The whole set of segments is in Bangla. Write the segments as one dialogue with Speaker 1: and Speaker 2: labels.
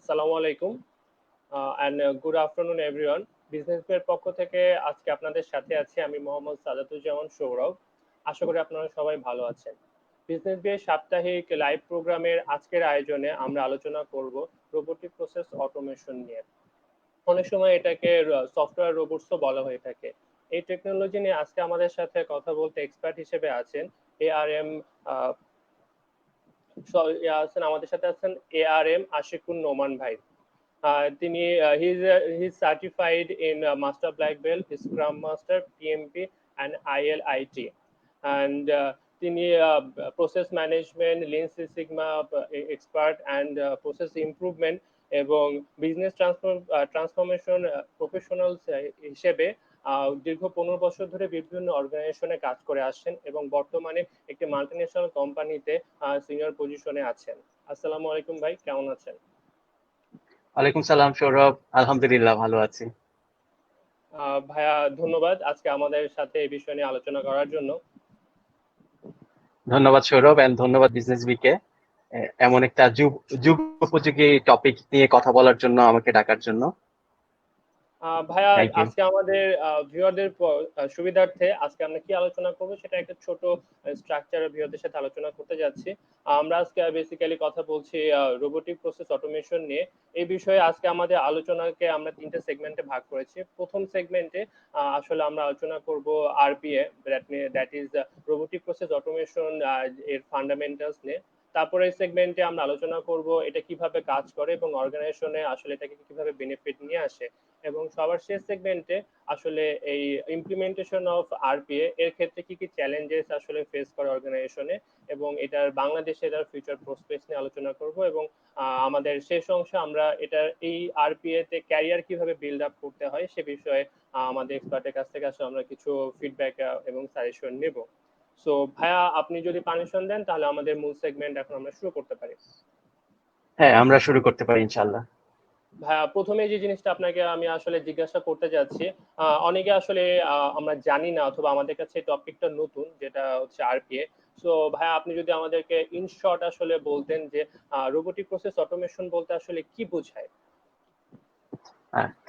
Speaker 1: আসসালামু আলাইকুম and good afternoon everyone. Business এর পক্ষ থেকে আজকে আপনাদের সাথে আছি আমি মোহাম্মদ সাদাতুজ্জামান সৌরভ। আশা করি আপনারা সবাই ভালো আছেন। বিজনেস বিয়ের সাপ্তাহিক লাইভ প্রোগ্রামের আজকের আয়োজনে আমরা আলোচনা করব রোবোটিক প্রসেস অটোমেশন নিয়ে। অনেক সময় এটাকে সফটওয়্যার রোবটসও বলা হয়ে থাকে। এই টেকনোলজি নিয়ে আজকে আমাদের সাথে কথা বলতে এক্সপার্ট হিসেবে আছেন এআরএম আছেন, আমাদের সাথে আছেন এআরএম আশিকুন নোমান ভাই। তিনি he is certified in Master Black Belt, Scrum Master, PMP and ILIT. And তিনি process management, lean six sigma expert and process improvement এবং বিজনেস ট্রান্সফরমেশন প্রফেশনাল হিসেবে দীর্ঘ 15 বছর ধরে বিভিন্ন অর্গানাইজেশনে কাজ করে আসছেন এবং বর্তমানে একটি মাল্টিন্যাশনাল কোম্পানিতে সিনিয়র পজিশনে আছেন। আসসালামু আলাইকুম ভাই, কেমন আছেন?
Speaker 2: ওয়ালাইকুম সালাম সৌরভ, আলহামদুলিল্লাহ ভালো আছি।
Speaker 1: ভাইয়া ধন্যবাদ আজকে আমাদের সাথে এই বিষয় নিয়ে আলোচনা করার জন্য।
Speaker 2: ধন্যবাদ সৌরভ এন্ড ধন্যবাদ বিজনেস উইকে এমন একটা যুগ উপযোগী টপিক নিয়ে কথা বলার জন্য, আমাকে ডাকার জন্য।
Speaker 1: ভাইয়া আজকে আমাদের ভিউয়ারদের সুবিধার্থে আজকে আমরা কি আলোচনা করব সেটা একটা ছোট স্ট্রাকচারে ভিউয়ারদের সাথে আলোচনা করতে যাচ্ছি। আমরা আজকে বেসিক্যালি কথা বলছি রোবোটিক প্রসেস অটোমেশন নিয়ে। এই বিষয়ে আজকে আমাদের আলোচনাকে আমরা তিনটে সেগমেন্টে ভাগ করেছি। প্রথম সেগমেন্টে আসলে আমরা আলোচনা করব RPA, that is robotic process automation এর ফান্ডামেন্টালস নিয়ে। তারপরে এই সেগমেন্টে আমরা আলোচনা করব এটা কিভাবে কাজ করে এবং অর্গানাইজেশনে আসলে এটাকে কিভাবে বেনিফিট নিয়ে আসে, এবং সবার শেষ সেগমেন্টে আসলে এই ইমপ্লিমেন্টেশন অফ আরপিএ এর ক্ষেত্রে কি কি চ্যালেঞ্জেস আসলে ফেস করে অর্গানাইজেশনে এবং এটার বাংলাদেশে এটার ফিউচার প্রসপেক্টস নিয়ে আলোচনা করব। এবং আমাদের শেষ অংশে আমরা এটার এই আরপিএ তে ক্যারিয়ার কিভাবে বিল্ড আপ করতে হয় সে বিষয়ে আমাদের এক্সপার্টের কাছ থেকে আসলে আমরা কিছু ফিডব্যাক এবং সাজেশন নেব। সো ভাইয়া আপনি যদি পারমিশন দেন তাহলে আমাদের মূল সেগমেন্ট এখন আমরা শুরু করতে পারি।
Speaker 2: হ্যাঁ, আমরা শুরু করতে পারি ইনশাআল্লাহ।
Speaker 1: ভাইয়া প্রথমে যে জিনিসটা আপনাকে আমি আসলে জিজ্ঞাসা করতে যাচ্ছি, অনেকে আসলে আমরা জানি না অথবা আমাদের কাছে টপিকটা নতুন, যেটা হচ্ছে আরপিএ। সো ভাইয়া আপনি যদি আমাদেরকে ইন শর্ট আসলে বলতেন যে রোবোটিক প্রসেস অটোমেশন বলতে আসলে কি বোঝায়।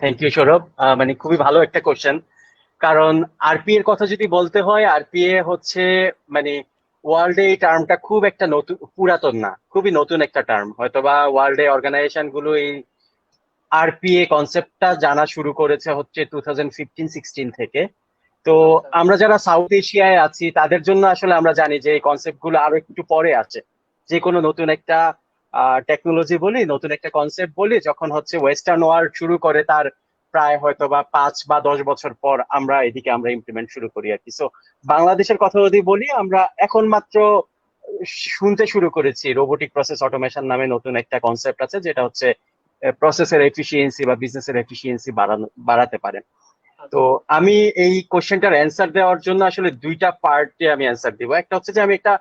Speaker 2: থ্যাংক ইউ সৌরভ, মানে খুবই ভালো একটা কোশ্চেন। কারণ আরপিএ এর কথা যদি বলতে হয়, আরপিএ হচ্ছে মানে ওয়ার্ল্ডে এই টার্মটা খুব একটা নতুন, পুরাতন না, খুবই নতুন একটা টার্ম। হয়তোবা ওয়ার্ল্ডে অর্গানাইজেশন গুলো এই আরপিএ কনসেপ্টটা জানা শুরু করেছে হচ্ছে 2015-16 থেকে। তো আমরা যারা সাউথ এশিয়ায় আছি তাদের জন্য আসলে আমরা জানি যে এই কনসেপ্ট গুলো আরো একটু পরে আছে। যে কোনো নতুন একটা টেকনোলজি বলি, নতুন একটা কনসেপ্ট বলি, যখন হচ্ছে ওয়েস্টার্ন ওয়ার্ল্ড শুরু করে তার প্রায় হয়তো বা 5 বা 10 বছর পর আমরা এদিকে আমরা ইমপ্লিমেন্ট শুরু করি আর কি। সো বাংলাদেশের কথা যদি বলি, আমরা এখন মাত্র শুনতে শুরু করেছি রোবোটিক প্রসেস অটোমেশন নামে নতুন একটা কনসেপ্ট আছে, যেটা হচ্ছে প্রসেসের এফিসিয়েন্সি বা বিজনেসের এফিসিয়েন্সি বাড়াতে পারে। তো আমি এই কোশ্চেনটার অ্যান্সার দেওয়ার জন্য আসলে দুইটা পার্টে আমি অ্যান্সার দিব। একটা হচ্ছে যে আমি একটা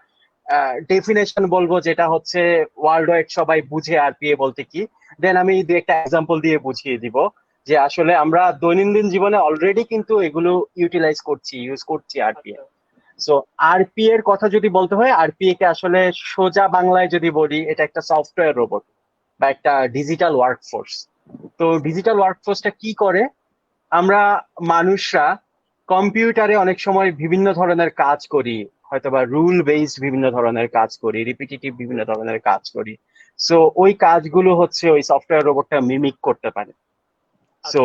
Speaker 2: ডেফিনেশন বলবো, যেটা হচ্ছে ওয়ার্ল্ড ওয়াইড সবাই বুঝে আরপিএ বলতে কি। দেন আমি দুই একটা এক্সাম্পল দিয়ে বুঝিয়ে দিব যে আসলে আমরা দৈনন্দিন জীবনে অলরেডি কিন্তু এগুলো ইউজ করছি আরপিএ। সো আরপিএ এর কথা যদি বলতে হয়, আরপিএ কে আসলে সোজা বাংলায় যদি বলি, এটা একটা সফটওয়্যার রোবট বা একটা ডিজিটাল ওয়ার্কফোর্স। তো ডিজিটাল ওয়ার্কফোর্সটা কি করে? আমরা মানুষরা কম্পিউটারে অনেক সময় বিভিন্ন ধরনের কাজ করি, হয়তোবা রুল বেসড বিভিন্ন ধরনের কাজ করি, রিপিটিটিভ বিভিন্ন ধরনের কাজ করি। সো ওই কাজগুলো হচ্ছে ওই সফটওয়্যার রোবটটা মিমিক করতে পারে। সো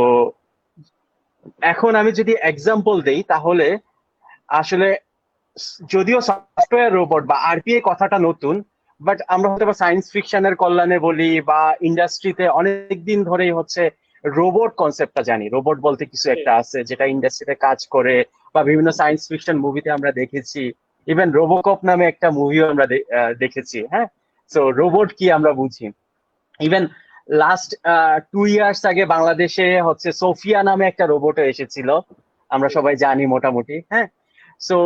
Speaker 2: এখন আমি যদি এক্সাম্পল দেই, তাহলে আসলে যদিও সফটওয়্যার রোবট বা আরপিএ কথাটা নতুন, বাট আমরা হয়তো সায়েন্স ফিকশনের কল্যাণে বলি বা ইন্ডাস্ট্রিতে অনেকদিন ধরেই হচ্ছে রোবট কনসেপ্টটা জানি। রোবট বলতে কিছু একটা আছে যেটা ইন্ডাস্ট্রিতে কাজ করে, বা বিভিন্ন সায়েন্স ফিকশন মুভিতে আমরা দেখেছি। ইভেন রোবোকপ নামে একটা মুভিও আমরা দেখেছি। হ্যাঁ, সো রোবট কি আমরা বুঝি। ইভেন লাস্ট 2 ইয়ার্স আগে বাংলাদেশে হচ্ছে সোফিয়া নামে একটা রোবট এসেছিল, আমরা সবাই জানি মোটামুটি। হ্যাঁ, সো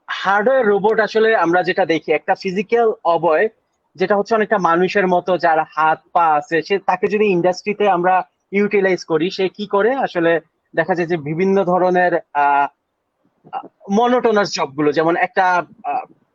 Speaker 2: হার্ডওয়্যার রোবট আসলে আমরা যেটা দেখি, একটা ফিজিক্যাল অবয়ব যেটা হচ্ছে অনেকটা মানুষের মতো, যার হাত পা আছে, সে তাকে যদি ইন্ডাস্ট্রিতে আমরা ইউটিলাইজ করি, সে কি করে আসলে দেখা যায় যে বিভিন্ন ধরনের মনোটোনাস জবগুলো, যেমন একটা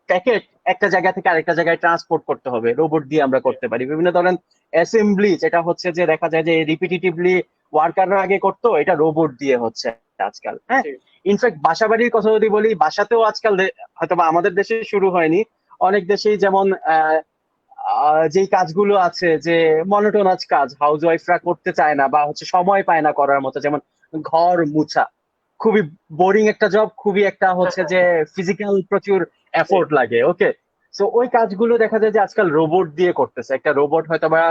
Speaker 2: প্যাকেট একটা জায়গা থেকে আরেকটা জায়গায় ট্রান্সপোর্ট করতে হবে, রোবট দিয়ে আমরা করতে পারি। বিভিন্ন ধরনের অ্যাসেম্বলি যেটা হচ্ছে যে দেখা যায় যে রিপিটিটিভলি ওয়ার্কাররা আগে করতো, এটা রোবট দিয়ে হচ্ছে আজকাল। হ্যাঁ,
Speaker 1: জি।
Speaker 2: ইনফ্যাক্ট বাসা বাড়ির কথা যদি বলি, বাসাতেও আজকাল হয়তো বা আমাদের দেশে শুরু হয়নি, অনেক দেশেই যেমন যেই কাজগুলো আছে যে মনোটোনাস কাজ হাউস ওয়াইফরা করতে চায় না বা হচ্ছে সময় পায় না করার মতো, যেমন ঘর মুছা, খুবই বোরিং একটা জব, খুবই একটা হচ্ছে যে ফিজিক্যাল প্রচুর
Speaker 1: জি।
Speaker 2: এফোর্ট লাগে। ওকে, সো ওই কাজগুলো দেখা যায় যে আজকাল রোবট দিয়ে করতেছে, একটা রোবট হয়তো বা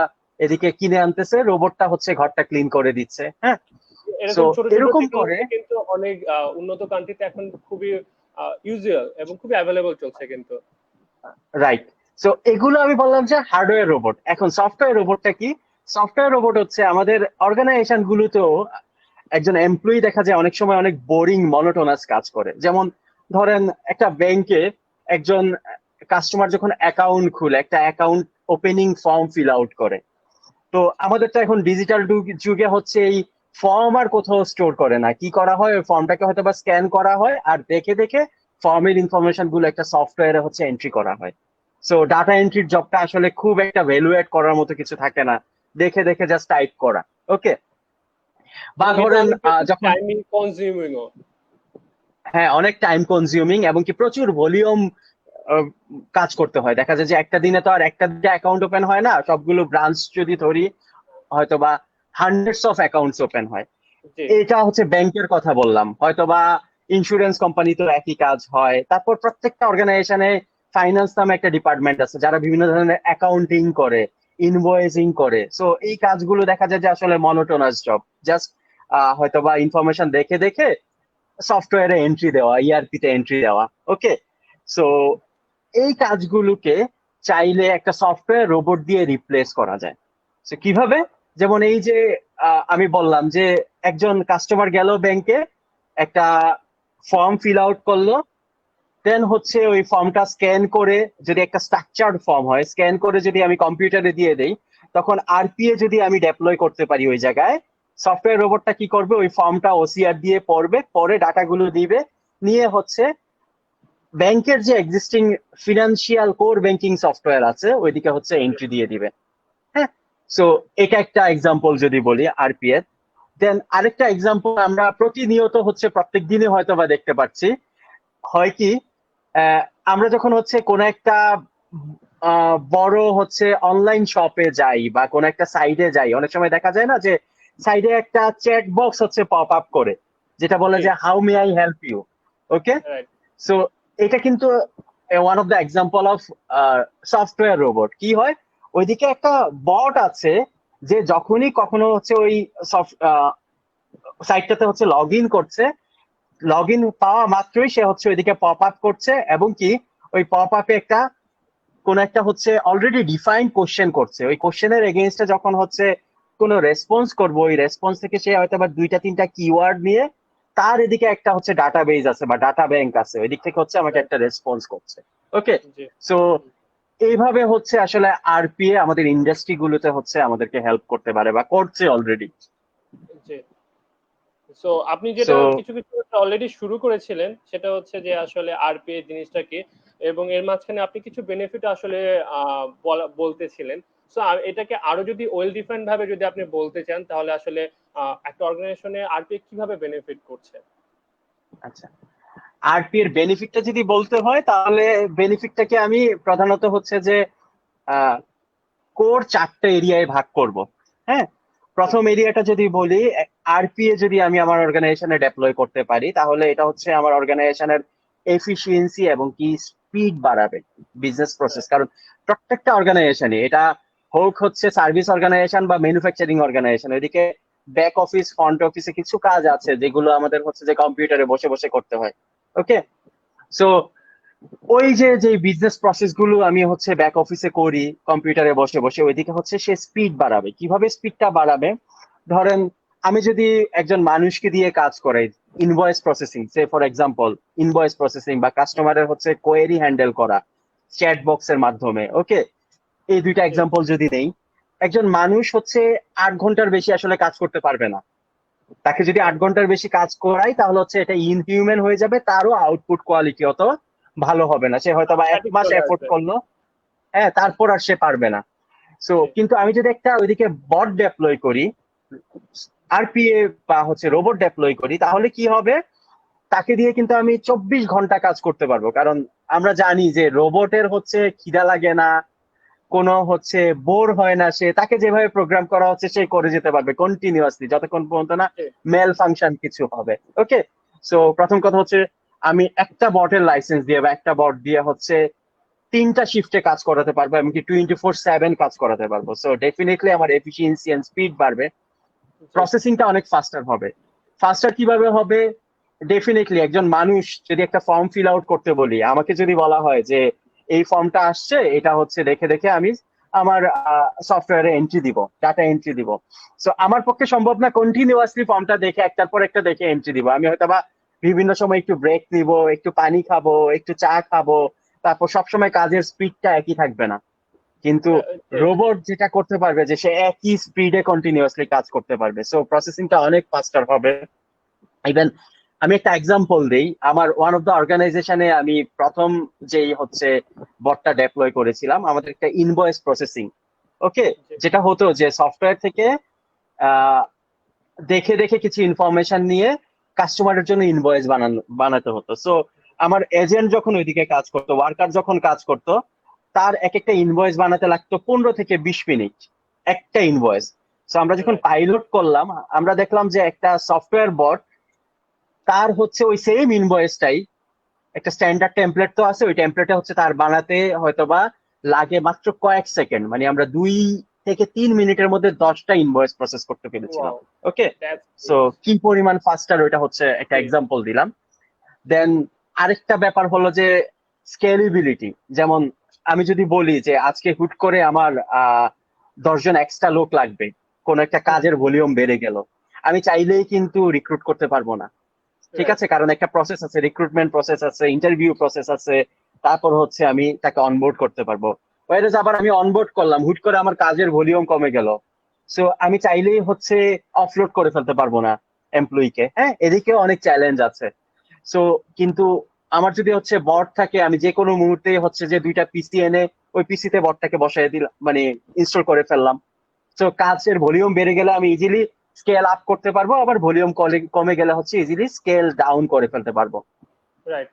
Speaker 2: এদিকে কিনে আনতেছে, রোবটটা হচ্ছে ঘরটা ক্লিন করে দিচ্ছে। হ্যাঁ, সো
Speaker 1: এরকম ছোট ছোট
Speaker 2: এরকম করে।
Speaker 1: টেকনোলজি কিন্তু অনেক উন্নত কান্ট্রিতে এখন খুবই ইউজুয়াল এবং খুবই অ্যাভেলেবল চলছে কিন্তু।
Speaker 2: রাইট, সো এগুলো আমি বললাম যে হার্ডওয়্যার রোবট। এখন সফটওয়্যার রোবটটা কি? সফটওয়্যার রোবট হচ্ছে আমাদের অর্গানাইজেশন গুলোতেও একজন এমপ্লয়ি দেখা যায় অনেক সময় অনেক বোরিং মনোটোনাস কাজ করে। যেমন ধরেন একটা ব্যাংকে একজন কাস্টমার যখন অ্যাকাউন্ট খুলে, একটা account opening form fill out করে, তো আমাদের তো এখন ডিজিটাল যুগে হচ্ছে এই ফর্ম আর কোথাও স্টোর করে না, কি করা হয় ওই ফর্মটাকে হয়তো বা স্ক্যান করা হয় আর দেখে দেখে ফর্মের ইনফরমেশন গুলো একটা সফটওয়্যারে হচ্ছে এন্ট্রি করা হয়। সো ডাটা এন্ট্রির জবটা আসলে খুব একটা ভ্যালুয়েট করার মতো কিছু থাকে না, দেখে দেখে জাস্ট টাইপ করা। ওকে, বা
Speaker 1: এবং এটা
Speaker 2: ধরেন
Speaker 1: অনেক বেশি
Speaker 2: যখন,
Speaker 1: টাইমিং কনজিউমিংও।
Speaker 2: হ্যাঁ অনেক টাইম কনজিউমিং এবং কি প্রচুর ভলিউম কাজ করতে হয়। দেখা যায় যে একটা দিনে তো আর একটা অ্যাকাউন্ট ওপেন হয় না, সবগুলো ব্রাঞ্চ যদি ধরি হয়তো বা হান্ড্রেডস অফ অ্যাকাউন্টস ওপেন হয়।
Speaker 1: জি।
Speaker 2: এটা হচ্ছে ব্যাংকের কথা বললাম, হয়তো বা ইন্স্যুরেন্স কোম্পানিতেও একই কাজ হয়। তারপর প্রত্যেকটা অর্গানাইজেশনে ফাইন্যান্স নামে একটা ডিপার্টমেন্ট আছে যারা বিভিন্ন ধরনের অ্যাকাউন্টিং করে, ইনভয়েসিং করে। সো এই কাজগুলো দেখা যায় যে আসলে মনোটোনাস জব, জাস্ট হয়তো বা ইনফরমেশন দেখে দেখে সফটওয়্যারে এন্ট্রি দেওয়া, ইআরপি তে এন্ট্রি দেওয়া। ওকে, সো এই কাজগুলোকে চাইলে একটা সফটওয়্যার রোবট দিয়ে রিপ্লেস করা যায়। সো কিভাবে? যেমন এই যে আমি বললাম যে একজন কাস্টমার গেল ব্যাংকে, একটা ফর্ম ফিল আউট করলো, দেন হচ্ছে ওই ফর্মটা স্ক্যান করে, যদি একটা স্ট্রাকচার্ড ফর্ম হয়, স্ক্যান করে যদি আমি কম্পিউটারে দিয়ে দেই, তখন আরপিএ যদি আমি ডেপ্লয় করতে পারি ওই জায়গায়, সফটওয়্যার রোবটটা কি করবে, ওই ফর্মটা ওসিআর দিয়ে পড়বে, পরে ডাটাগুলো দিবে, নিয়ে হচ্ছে ব্যাংকের যে existing financial core banking software আছে ওইদিকে হচ্ছে এন্ট্রি দিয়ে দিবে। হ্যাঁ, সো এটা একটা এক্সাম্পল যদি বলি আরপি এর। দেন আরেকটা এক্সাম্পল আমরা প্রতিনিয়ত হচ্ছে প্রত্যেক দিনে হয়তো বা দেখতে পাচ্ছি, হয় কি, আহ, আমরা যখন হচ্ছে কোন একটা বড় হচ্ছে অনলাইন শপে যাই বা কোন একটা সাইডে যাই, অনেক সময় দেখা যায় না যে সাইডে একটা চ্যাট বক্স হচ্ছে পপ আপ করে, যেটা বলে
Speaker 1: জি।
Speaker 2: যে how may I help you. Okay,
Speaker 1: right.
Speaker 2: So এটা কিন্তু one of the example of software robot. কি হয়, ওইদিকে একটা বট আছে যে যখনই কখনো হচ্ছে ওই সাইটটাতে হচ্ছে লগ ইন করছে, লগ ইন পাওয়া মাত্রই সে হচ্ছে ওইদিকে পপ আপ করছে, এবং কি ওই পপ আপে একটা কোন একটা হচ্ছে অলরেডি ডিফাইন্ড কোশ্চেন করছে, ওই কোশ্চেনের এগেইনস্টে যখন হচ্ছে কোনো রেসপন্স করবো, ওই রেসপন্স থেকে সে হয়তো বা দুইটা তিনটা কিওয়ার্ড নিয়ে তার এদিকে একটা হচ্ছে ডাটাবেজ আছে বা ডাটা ব্যাংক আছে, ওই দিক থেকে হচ্ছে আমাকে
Speaker 1: রাইট।
Speaker 2: একটা রেসপন্স করছে। ওকে,
Speaker 1: জি।
Speaker 2: সো এইভাবে হচ্ছে আসলে আরপিএ আমাদের ইন্ডাস্ট্রি গুলোতে হচ্ছে আমাদেরকে হেল্প করতে পারে বা করছে অলরেডি।
Speaker 1: জি। সো আপনি যেটা
Speaker 2: সো
Speaker 1: কিছু কিছু অলরেডি শুরু করেছিলেন সেটা হচ্ছে যে আসলে আরপিএ জিনিসটা কি, এবং এর মাঝখানে আপনি কিছু বেনিফিট আসলে বলতেছিলেন। সো এটাকে আরো যদি ওয়েল ডিফাইন্ড ভাবে যদি আপনি বলতে চান তাহলে আসলে একটা অর্গানাইজেশনে আরপিএ কিভাবে বেনিফিট করছে।
Speaker 2: আচ্ছা, আরপি এর বেনিফিটটা যদি বলতে হয় তাহলে বেনিফিটটাকে আমি প্রধানত হচ্ছে যে কোর চারটে এরিয়ায় ভাগ করব। হ্যাঁ, প্রথম এরিয়াটা যদি বলি, আরপিএ যদি আমি আমার অর্গানাইজেশনে ডেপ্লয় করতে পারি তাহলে এটা হচ্ছে আমার অর্গানাইজেশনের এফিসিয়েন্সি এবং কি স্পিড বাড়াবে বিজনেস প্রসেস। কারণ প্রত্যেকটা অর্গানাইজেশনে, এটা হোক হচ্ছে সার্ভিস অর্গানাইজেশন বা ম্যানুফ্যাকচারিং অর্গানাইজেশন, ওইদিকে ব্যাক অফিস ফ্রন্ট অফিসে কিছু কাজ আছে যেগুলো আমাদের হচ্ছে যে কম্পিউটারে বসে বসে করতে হয়। ওকে, সো ওই যে যে বিজনেস প্রসেস গুলো আমি হচ্ছে ব্যাক অফিসে করি কম্পিউটারে বসে বসে, ওইদিকে হচ্ছে সে স্পিড বাড়াবে। কিভাবে স্পিডটা বাড়াবে? ধরেন আমি যদি একজন মানুষকে দিয়ে কাজ করাই, invoice processing, say for example invoice processing বা কাস্টমারের হচ্ছে কোয়েরি হ্যান্ডেল করা চ্যাট বক্সের মাধ্যমে। ওকে, এই দুইটা
Speaker 1: জি।
Speaker 2: এক্সাম্পল যদি নেই, একজন মানুষ হচ্ছে 8 ঘন্টার বেশি আসলে কাজ করতে পারবে না। তাকে যদি 8 ঘন্টার বেশি কাজ করাই তাহলে হচ্ছে এটা ইনহিউম্যান হয়ে যাবে, তারও আউটপুট কোয়ালিটি অত ভালো হবে না, সে হয়তো বা এক
Speaker 1: স্ট্যাটিক
Speaker 2: মাস
Speaker 1: চলে
Speaker 2: এফোর্ট
Speaker 1: আসবে।
Speaker 2: করলো, হ্যাঁ, তারপর আর সে পারবে না। সো
Speaker 1: জি।
Speaker 2: কিন্তু আমি যদি একটা ওইদিকে বট ডেপ্লয় করি, আরপিএ বা হচ্ছে রোবট ডেপ্লয় করি, তাহলে কি হবে, তাকে দিয়ে কিন্তু আমি 24 ঘন্টা কাজ করতে পারবো। কারণ আমরা জানি যে রোবটের হচ্ছে খিদা লাগে না, কোনো হচ্ছে বোর হয় না, সে তাকে যেভাবে প্রোগ্রাম করা হচ্ছে সে করে যেতে পারবে কন্টিনিউয়াসলি যতক্ষণ পর্যন্ত না
Speaker 1: জি।
Speaker 2: মেল ফাংশন কিছু হবে। ওকে, সো প্রথম কথা হচ্ছে আমি একটা বটের লাইসেন্স দিয়ে বা একটা বট দিয়ে হচ্ছে 3টা শিফটে কাজ করাতে পারবো, এমনকি 24/7 কাজ করাতে পারবো। সো ডেফিনেটলি আমার এফিসিয়েন্সি এন্ড স্পিড বাড়বে,
Speaker 1: জি।
Speaker 2: প্রসেসিংটা অনেক ফাস্টার হবে। ফাস্টার কিভাবে হবে? ডেফিনেটলি একজন মানুষ যদি একটা ফর্ম ফিল আউট করতে বলি, আমাকে যদি বলা হয় যে এই ফর্মটা আসছে, এটা হচ্ছে দেখে দেখে আমি আমার সফটওয়্যারে এন্ট্রি দিব, ডাটা এন্ট্রি দিব। সো আমার পক্ষে সম্ভব না কন্টিনিউয়াসলি ফর্মটা দেখে একটার পর একটা দেখে এন্ট্রি দিব। আমি হয়তো বা বিভিন্ন সময় একটু ব্রেক নিব, একটু পানি খাবো, একটু চা খাবো, তারপর সবসময় কাজের স্পিডটা একই থাকবে না। কিন্তু
Speaker 1: জি।
Speaker 2: রোবট যেটা করতে পারবে যে সে একই স্পিডে কন্টিনিউয়াসলি কাজ করতে পারবে, সো প্রসেসিংটা অনেক ফাস্টার হবে। ইভেন আমি একটা এক্সাম্পল দেই, আমার ওয়ান অফ দ্য অর্গানাইজেশনে আমি প্রথম যেই হচ্ছে বটটা ডেপ্লয় করেছিলাম, আমাদের একটা ইনভয়েস প্রসেসিং। ওকে,
Speaker 1: জি।
Speaker 2: যেটা হতো যে সফটওয়্যার থেকে আহ, দেখে দেখে কিছু ইনফরমেশন নিয়ে কাস্টমারের জন্য ইনভয়েস বানাতে হতো। সো আমার এজেন্ট যখন ওইদিকে কাজ করতো, ওয়ার্কার যখন কাজ করতো, তার এক একটা ইনভয়েস বানাতে লাগতো 15 থেকে 20 মিনিট একটা ইনভয়েস। সো আমরা যখন
Speaker 1: রাইট।
Speaker 2: পাইলট করলাম, আমরা দেখলাম যে একটা সফটওয়্যার বট তার হচ্ছে ওই সেম ইনভয়েসটাই, একটা স্ট্যান্ডার্ড টেমপ্লেট তো আছে, ওই টেমপ্লেটে হচ্ছে তার বানাতে হয়তোবা লাগে মাত্র কয়েক সেকেন্ড, মানে আমরা 2 থেকে 3 মিনিটের মধ্যে 10টা ইনভয়েস প্রসেস করতে পেরেছিলাম।
Speaker 1: Wow,
Speaker 2: okay,
Speaker 1: that's
Speaker 2: so
Speaker 1: good.
Speaker 2: কি পরিমাণ ফাস্টার, ওইটা হচ্ছে একটা
Speaker 1: জি।
Speaker 2: এক্সাম্পল দিলাম। দেন আরেকটা ব্যাপার হলো যে স্কেলেবিলিটি। যেমন আমি যদি বলি যে আজকে হুট করে আমার 10 জন এক্সট্রা লোক লাগবে, কোন একটা
Speaker 1: হুম।
Speaker 2: কাজের ভলিউম বেড়ে গেল, আমি চাইলেই কিন্তু রিক্রুট করতে পারবো না। ঠিক
Speaker 1: রাইট।
Speaker 2: আছে, কারণ একটা প্রসেস আছে, রিক্রুটমেন্ট প্রসেস আছে, ইন্টারভিউ প্রসেস আছে, তারপর হচ্ছে আমি তাকে অনবোর্ড করতে পারবো। ওয়াইরাস আবার আমি অনবোর্ড করলাম, হুট করে আমার কাজের ভলিউম কমে গেল, সো আমি চাইলেই হচ্ছে অফলোড করে ফেলতে পারবো না এমপ্লয়িকে। হ্যাঁ, এদিকেও অনেক চ্যালেঞ্জ আছে। সো কিন্তু আমার যদি হচ্ছে বট থাকে, আমি যে কোনো মুহূর্তে হচ্ছে যে 2টা পিসি এনে ওই পিসিতে বটটাকে বসাই দিলাম, মানে ইনস্টল করে ফেললাম। তো কাজের ভলিউম বেড়ে গেলে আমি ইজিলি স্কেল আপ করতে পারবো, আবার ভলিউম কমে গেলে হচ্ছে ইজিলি স্কেল ডাউন করে ফেলতে পারবো।
Speaker 1: রাইট।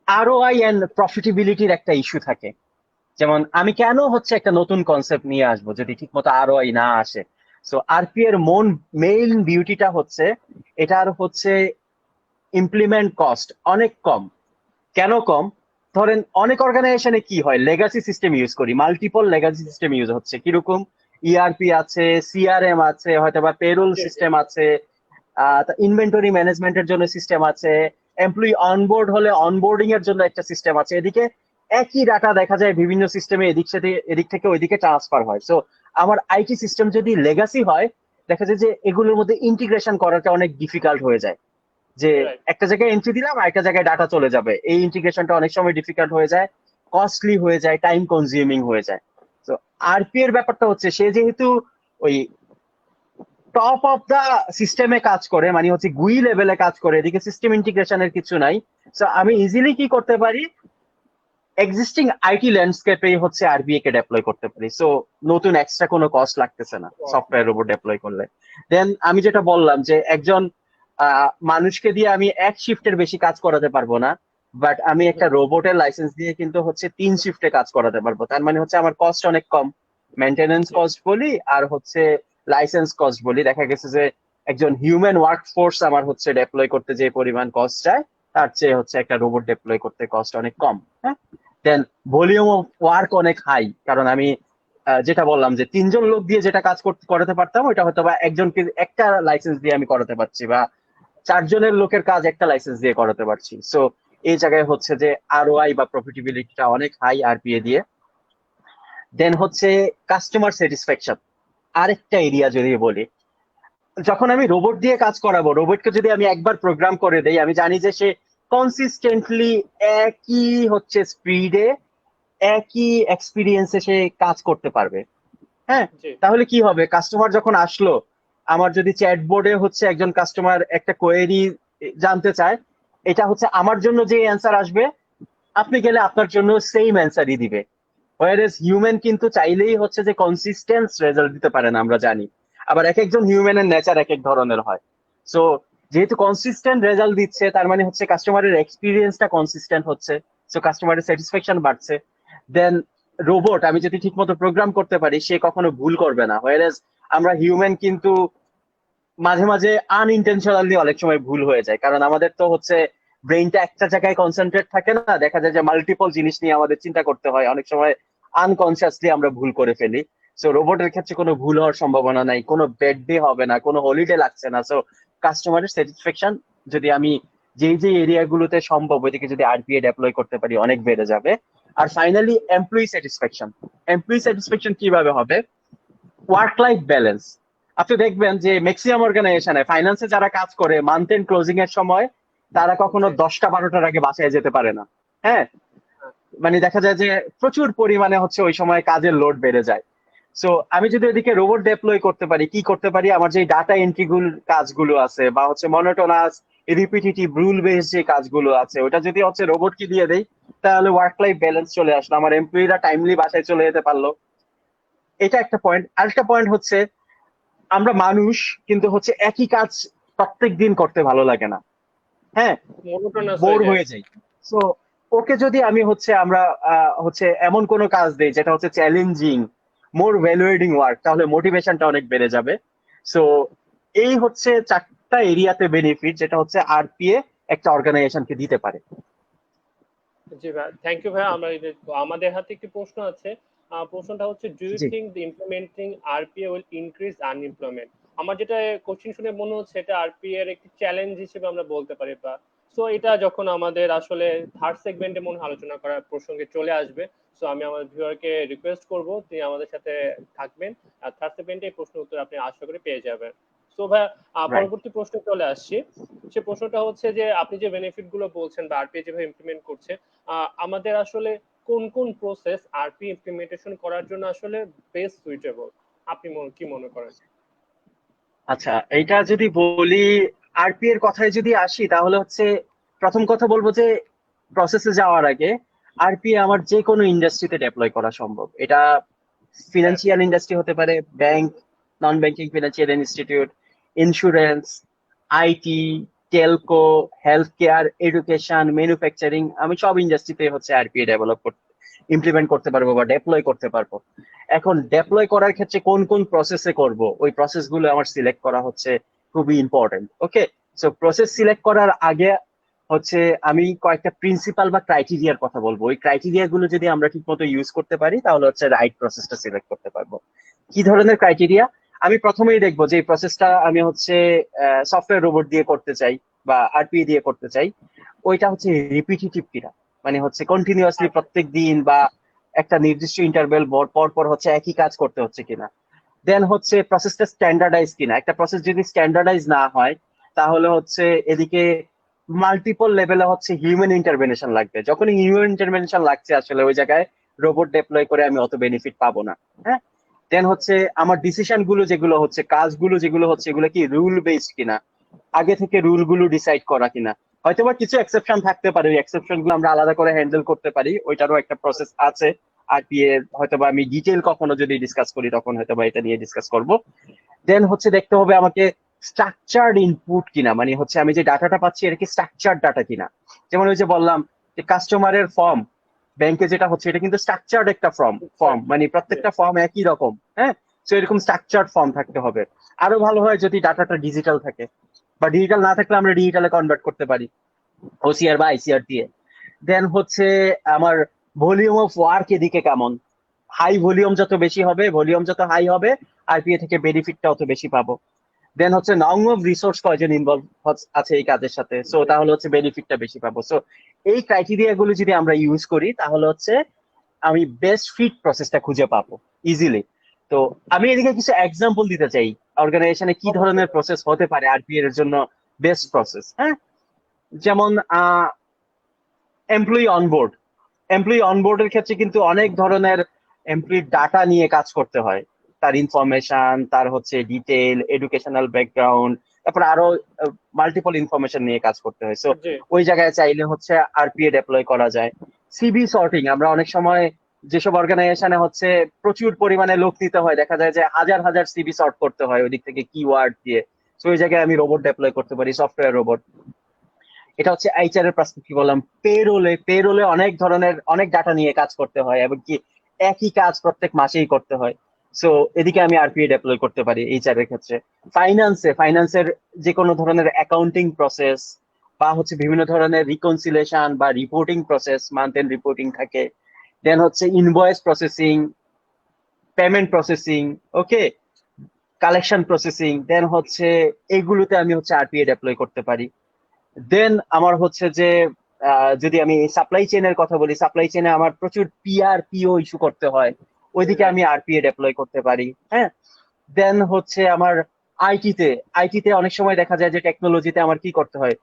Speaker 2: আরওআই এন্ড প্রফিটেবিলিটির একটা ইস্যু থাকে। যেমন আমি কেন হচ্ছে একটা নতুন কনসেপ্ট নিয়ে আসবো যদি ঠিক মতো আরওআই না আসে? সো আরপি এর মেইন বিউটিটা হচ্ছে এটার হচ্ছে ইমপ্লিমেন্ট কস্ট অনেক কম। কেন কম? ধরেন অনেক অর্গানাইজেশনে কি হয়, লেগাসি সিস্টেম ইউজ করি, মাল্টিপল লেগাসি সিস্টেম ইউজ হচ্ছে। কিরকম? ইআরপি আছে, সিআরএম আছে, হয়তো বা পেরোল
Speaker 1: জি। জি।
Speaker 2: সিস্টেম আছে, ইনভেন্টরি ম্যানেজমেন্টের জন্য সিস্টেম আছে, এমপ্লয়ি অনবোর্ড হলে অনবোর্ডিং এর জন্য একটা সিস্টেম আছে। এদিকে একই ডাটা দেখা যায় বিভিন্ন সিস্টেমে এদিক থেকে ওইদিকে ট্রান্সফার হয়। সো আমার আইটি সিস্টেম যদি লেগাসি হয়, দেখা যায় যে এগুলোর মধ্যে ইন্টিগ্রেশন করাটা অনেক ডিফিকাল্ট হয়ে যায়। যে
Speaker 1: রাইট।
Speaker 2: একটা জায়গায় এন্ট্রি দিলাম আর একটা জায়গায় ডাটা চলে যাবে, এই ইন্টিগ্রেশনটা অনেক সময় ডিফিকাল্ট হয়ে যায়, কস্টলি হয়ে যায়, টাইম কনজিউমিং হয়ে যায়। তো আরপি এর ব্যাপারটা হচ্ছে সে যেহেতু ওই টপ অফ দা সিস্টেমে কাজ করে, মানে হচ্ছে গুই লেভেলে কাজ করে, এদিকে সিস্টেম ইন্টিগ্রেশনের কিছু নাই। সো আমি ইজিলি কি করতে পারি, এক্সিস্টিং আইটি ল্যান্ডস্কেপে হচ্ছে আরবিএ কে ডেপ্লয় করতে পারি। সো নতুন এক্সট্রা কোনো কস্ট লাগতেছে না
Speaker 1: ওয়াও।
Speaker 2: সফটওয়্যার রোবট ডেপ্লয় করলে। দেন আমি যেটা বললাম যে একজন মানুষকে দিয়ে আমি এক শিফটের বেশি কাজ করাতে পারবো না, বাট আমি একটা
Speaker 1: হুম।
Speaker 2: রোবটের লাইসেন্স দিয়ে কিন্তু হচ্ছে 3 শিফটে কাজ করাতে পারবো। তার মানে হচ্ছে আমার কস্ট অনেক কম, মেনটেনেন্স
Speaker 1: জি।
Speaker 2: কস্ট বলি আর হচ্ছে লাইসেন্স কস্ট বলি, দেখা গেছে যে একজন হিউম্যান ওয়ার্ক ফোর্স আমার হচ্ছে ডেপ্লয় করতে যে পরিমাণ কস্ট যায়, তার চেয়ে হচ্ছে একটা রোবট ডেপ্লয় করতে কস্ট অনেক কম। হ্যাঁ, দেন ভলিউম অফ ওয়ার্ক অনেক হাই, কারণ আমি যেটা বললাম যে 3জন লোক দিয়ে যেটা কাজ করাতে পারতাম, ওইটা হয়তো বা একজনকে একটা লাইসেন্স দিয়ে আমি করাতে পারছি, বা 4জনের লোকের কাজ একটা লাইসেন্স দিয়ে করাতে পারছি। সো এই জায়গায় হচ্ছে যে আরওআই বা প্রফিটেবিলিটিটা অনেক হাই আরপিএ দিয়ে। দেন হচ্ছে কাস্টমার স্যাটিসফ্যাকশন, আরেকটা এরিয়া যদি বলি, যখন আমি রোবট দিয়ে কাজ করাবো, রোবটকে যদি আমি একবার প্রোগ্রাম করে দেই, আমি জানি যে সে কনসিস্টেন্টলি একই হচ্ছে স্পিডে একই এক্সপিরিয়েন্সে সে কাজ করতে পারবে। হ্যাঁ,
Speaker 1: জি
Speaker 2: তাহলে কি হবে, কাস্টমার যখন আসলো, আমার যদি চ্যাটবোর্ডে হচ্ছে একজন কাস্টমার একটা কোয়েরি জানতে চায়, এটা হচ্ছে আমার জন্য যে অ্যান্সার আসবে, আপনি গেলে আপনার জন্য সেম অ্যান্সারই দিবে। হোয়ার হিউম্যান কিন্তু চাইলেই হচ্ছে যে কনসিস্টেন্স রেজাল্ট দিতে পারে না, আমরা জানি। আবার এক একজন হিউম্যানের নেচার এক এক ধরনের হয়। সো যেহেতু কনসিস্টেন্ট রেজাল্ট দিচ্ছে, তার মানে হচ্ছে কাস্টমারের এক্সপিরিয়েন্সটা কনসিস্টেন্ট হচ্ছে, সো কাস্টমারের স্যাটিসফ্যাকশন বাড়ছে। দেন রোবট আমি যদি ঠিক মতো প্রোগ্রাম করতে পারি, সে কখনো ভুল করবে না। হোয়ার আমরা হিউম্যান কিন্তু মাঝে মাঝে আনইনটেনশনালি অনেক সময় ভুল হয়ে যায়, কারণ আমাদের তো হচ্ছে ব্রেইনটা একটা জায়গায় কনসেন্ট্রেট থাকে না, দেখা যায় যে মাল্টিপল জিনিস নিয়ে আমাদের চিন্তা করতে হয়, অনেক সময় আনকনসিয়াসলি আমরা ভুল করে ফেলি। সো রোবটের ক্ষেত্রে কোনো ভুল হওয়ার সম্ভাবনা নাই, কোনো বেড ডে হবে না, কোনো হলিডে লাগছে না। সো কাস্টমারের স্যাটিসফ্যাকশন যদি আমি যেই যে এরিয়াগুলোতে সম্ভব ওইদিকে যদি আরপিএ ডেপ্লয় করতে পারি, অনেক বেড়ে যাবে। আর finally employee satisfaction. Employee satisfaction কিভাবে হবে? Work life balance. আপনি দেখবেন যে ম্যাক্সিমাম অর্গানাইজেশনে ফাইন্যান্সে যারা কাজ করে, মান্থ এন্ড ক্লোজিং এর সময় তারা কখনো
Speaker 1: জি
Speaker 2: 10টা 12টার আগে বাসায় যেতে পারে না। হ্যাঁ, মানে দেখা যায় যে প্রচুর পরিমাণে হচ্ছে ওই সময় কাজের লোড বেড়ে যায়। সো আমি যদি এদিকে রোবট ডেপ্লয় করতে পারি, কি করতে পারি, আমার যে ডাটা এন্ট্রি কাজগুলো আছে বা হচ্ছে মনোটোনাস রিপিটিটিভ রুল বেস যে কাজগুলো আছে, ওটা যদি হচ্ছে রোবটকে দিয়ে দেই, তাহলে ওয়ার্ক লাইফ ব্যালেন্স চলে আসলো, আমার এমপ্লয়িরা টাইমলি বাসায় চলে যেতে পারলো। এটা একটা পয়েন্ট। আরেকটা পয়েন্ট হচ্ছে, আমরা মানুষ কিন্তু হচ্ছে একই কাজ প্রত্যেক দিন করতে ভালো লাগে না। হ্যাঁ,
Speaker 1: মোনোটোনাস
Speaker 2: বোর
Speaker 1: হয়ে যায়।
Speaker 2: হয়ে যাই। সো ওকে যদি আমি হচ্ছে আমরা হচ্ছে এমন কোনো কাজ দেই যেটা হচ্ছে চ্যালেঞ্জিং, মোর ভ্যালুয়েটিং ওয়ার্ক, তাহলে মোটিভেশনটা অনেক বেড়ে যাবে। সো এই হচ্ছে 4টা এরিয়াতে বেনিফিট যেটা হচ্ছে আরপিএ একটা অর্গানাইজেশনকে দিতে পারে।
Speaker 1: জি ভাই, থ্যাংক ইউ ভাই। আমাদের হাতে একটি প্রশ্ন আছে। প্রশ্নটা হচ্ছে, do you
Speaker 2: G.
Speaker 1: Think the implementing RPA will increase unemployment? আমার যেটা কোশ্চেন শুনে মনে হচ্ছে এটা আরপিএ এর একটি চ্যালেঞ্জ হিসেবে আমরা বলতে পারি। বা সো এটা যখন আমাদের আসলে থার্ড সেগমেন্টে মনে হয় আলোচনা করার প্রসঙ্গে চলে আসবে। সো আমি আমার ভিউয়ারকে রিকোয়েস্ট করব তিনি আমাদের সাথে থাকবেন, আর থার্ড সেগমেন্টে এই প্রশ্নের উত্তর আপনি আশা করি পেয়ে যাবেন। সো ভাই,
Speaker 2: রাইট।
Speaker 1: পরবর্তী প্রশ্নে চলে আসছি। সে প্রশ্নটা হচ্ছে যে আপনি যে বেনিফিট গুলো বলছেন বা আরপিএ যেভাবে ইমপ্লিমেন্ট করছে, আমাদের আসলে কোন কোন প্রসেস আরপি ইমপ্লিমেন্টেশন করার জন্য আসলে বেস্ট সুইটেবল? আপনি কি মনে করেন?
Speaker 2: আচ্ছা, এইটা যদি বলি, আরপি এর কথায় যদি আসি, তাহলে হচ্ছে প্রথম কথা বলবো যে প্রসেসে যাওয়ার আগে আরপি আমার যে কোনো ইন্ডাস্ট্রিতে ডেপ্লয় করা সম্ভব। এটা
Speaker 1: হ্যাঁ,
Speaker 2: ফিনান্সিয়াল ইন্ডাস্ট্রি হতে পারে, bank, non banking financial institute, insurance, IT, Telco, health care, education, manufacturing, আমি সব ইন্ডাস্ট্রিতে হচ্ছে আরপিএ ডেভেলপ করতে ইমপ্লিমেন্ট করতে পারবো বা ডেপ্লয় করতে পারবো। এখন ডেপ্লয় করার ক্ষেত্রে কোন কোন প্রসেসে করব, ওই প্রসেস গুলো আমার সিলেক্ট করা হচ্ছে খুবই ইম্পর্টেন্ট। ওকে, সো প্রসেস সিলেক্ট করার আগে হচ্ছে আমি কয়েকটা প্রিন্সিপাল বা ক্রাইটেরিয়ার কথা বলবো। ওই ক্রাইটেরিয়া গুলো যদি আমরা ঠিক মতো ইউজ করতে পারি, তাহলে হচ্ছে রাইট প্রসেসটা সিলেক্ট করতে পারবো। কি ধরনের ক্রাইটেরিয়া? আমি প্রথমেই দেখবো যে এই প্রসেসটা আমি হচ্ছে সফটওয়্যার রোবট দিয়ে করতে চাই বা আরপি দিয়ে করতে চাই, ওইটা হচ্ছে রিপিটিটিভ কিনা, মানে হচ্ছে কন্টিনিউয়াসলি
Speaker 1: আচ্ছা,
Speaker 2: প্রত্যেক দিন বা একটা নির্দিষ্ট ইন্টারভেল পর পর হচ্ছে একই কাজ করতে হচ্ছে কিনা। দেন হচ্ছে প্রসেসটা স্ট্যান্ডার্ডাইজ কিনা। একটা প্রসেস যদি স্ট্যান্ডার্ডাইজ না হয়, তাহলে হচ্ছে এদিকে মাল্টিপল লেভেলে হচ্ছে হিউম্যান ইন্টারভেনশন লাগবে। যখন হিউম্যান ইন্টারভেনশন লাগছে, আসলে ওই জায়গায় রোবট ডেপ্লয় করে আমি অত বেনিফিট পাবো না। হ্যাঁ, দেন হচ্ছে আমার ডিসিশন গুলো যেগুলো হচ্ছে, কাজগুলো যেগুলো হচ্ছে, এগুলো কি রুল বেসড কিনা, আগে থেকে রুল গুলো ডিসাইড করা কিনা। হয়তোবা কিছু এক্সেপশন থাকতে পারে, ওই এক্সেপশন গুলো আমরা আলাদা করে হ্যান্ডেল করতে পারি, ওইটারও একটা প্রসেস আছে। আরপিএ হয়তোবা আমি ডিটেল কখনো যদি ডিসকাস করি, তখন হয়তোবা এটা নিয়ে ডিসকাস করব। দেন হচ্ছে দেখতে হবে আমাকে স্ট্রাকচার্ড ইনপুট কিনা, মানে হচ্ছে আমি যে ডাটাটা পাচ্ছি এটা কি স্ট্রাকচার্ড ডাটা কিনা। যেমন ওই যে বললাম যে কাস্টমারের ফর্ম, ব্যাংকে যেটা হচ্ছে এটা কিন্তু স্ট্রাকচার্ড একটা ফর্ম ফর্ম মানে প্রত্যেকটা ফর্ম একই রকম। হ্যাঁ, তো এরকম স্ট্রাকচার্ড ফর্ম থাকতে হবে। আরো ভালো হয় যদি ডাটাটা ডিজিটাল থাকে, বা ডিজিটাল না থাকলে আমরা ডিজিটালে কনভার্ট করতে পারি ওসিআর বা আইসিআর দিয়ে। দেন হচ্ছে আমার ভলিউম অফ ওয়ার্ক এদিকে কেমন, হাই ভলিউম যত বেশি হবে, ভলিউম যত হাই হবে, আরপিএ থেকে বেনিফিটটা অত বেশি পাবো। দেন হচ্ছে নং অফ রিসোর্স কয়জন ইনভলভ আছে এই কাজের সাথে, সো তাহলে হচ্ছে বেনিফিটটা বেশি পাবো। সো এই ক্রাইটেরিয়া গুলো যদি আমরা ইউজ করি, তাহলে হচ্ছে আমি বেস্ট ফিট প্রসেসটা খুঁজে পাবো ইজিলি। তো আমি এদিকে কিছু এক্সাম্পল দিতে চাই অর্গানাইজেশনে কি
Speaker 1: অবশ্যই
Speaker 2: ধরনের
Speaker 1: ভাই।
Speaker 2: প্রসেস হতে পারে আরপিএ এর জন্য বেস্ট প্রসেস। হ্যাঁ, যেমন এমপ্লয়ি অনবোর্ড, এমপ্লয়ি অনবোর্ডের ক্ষেত্রে কিন্তু অনেক ধরনের এমপ্লয়ি ডাটা নিয়ে কাজ করতে হয়, তার ইনফরমেশন, তার হচ্ছে ডিটেইল, এডুকেশনাল ব্যাকগ্রাউন্ড, তারপর আরো মাল্টিপল ইনফরমেশন নিয়ে কাজ করতে হয়। সো
Speaker 1: জি
Speaker 2: ওই জায়গায় চাইলে হচ্ছে আরপিএ ডেপ্লয় করা যায়। সিভি সর্টিং, আমরা অনেক সময় যেসব অর্গানাইজেশনে হচ্ছে প্রচুর পরিমাণে লোক নিতে হয়, দেখা যায় যে হাজার হাজার সিভি সর্ট করতে হয় ওই দিক থেকে কিওয়ার্ড দিয়ে। তো ওই জায়গায় আমি রোবট ডেপ্লয় করতে পারি, সফটওয়্যার রোবট। এটা হচ্ছে এইচআর এর পার্সপেক্টিভ বললাম। পেরোলে অনেক ধরনের অনেক ডাটা নিয়ে কাজ করতে হয়, এবং কি একই কাজ প্রত্যেক মাসেই করতে হয়। সো এদিকে আমি আরপিএ ডেপ্লয় করতে পারি এইচআর এর ক্ষেত্রে। ফাইন্যান্সের যে কোনো ধরনের অ্যাকাউন্টিং প্রসেস, বা হচ্ছে বিভিন্ন ধরনের রিকনসিলেশন বা reporting process, month end reporting থাকে, দেন হচ্ছে invoice processing, payment processing, okay, collection processing, then হচ্ছে এগুলোতে আমি হচ্ছে আরপিএ ডেপ্লয় করতে পারি। দেন আমার হচ্ছে যে যদি আমি সাপ্লাই চেইনের কথা বলি, সাপ্লাই চেইনে আমার প্রচুর পিও ইস্যু করতে হয়, ওইদিকে
Speaker 1: রাইট
Speaker 2: আমি আরপিএ ডেপ্লয় করতে পারি। হ্যাঁ, দেন হচ্ছে আমার আইটিতে আইটিতে অনেক সময় দেখা যায় যে টেকনোলজিতে আমার কি করতে হয়,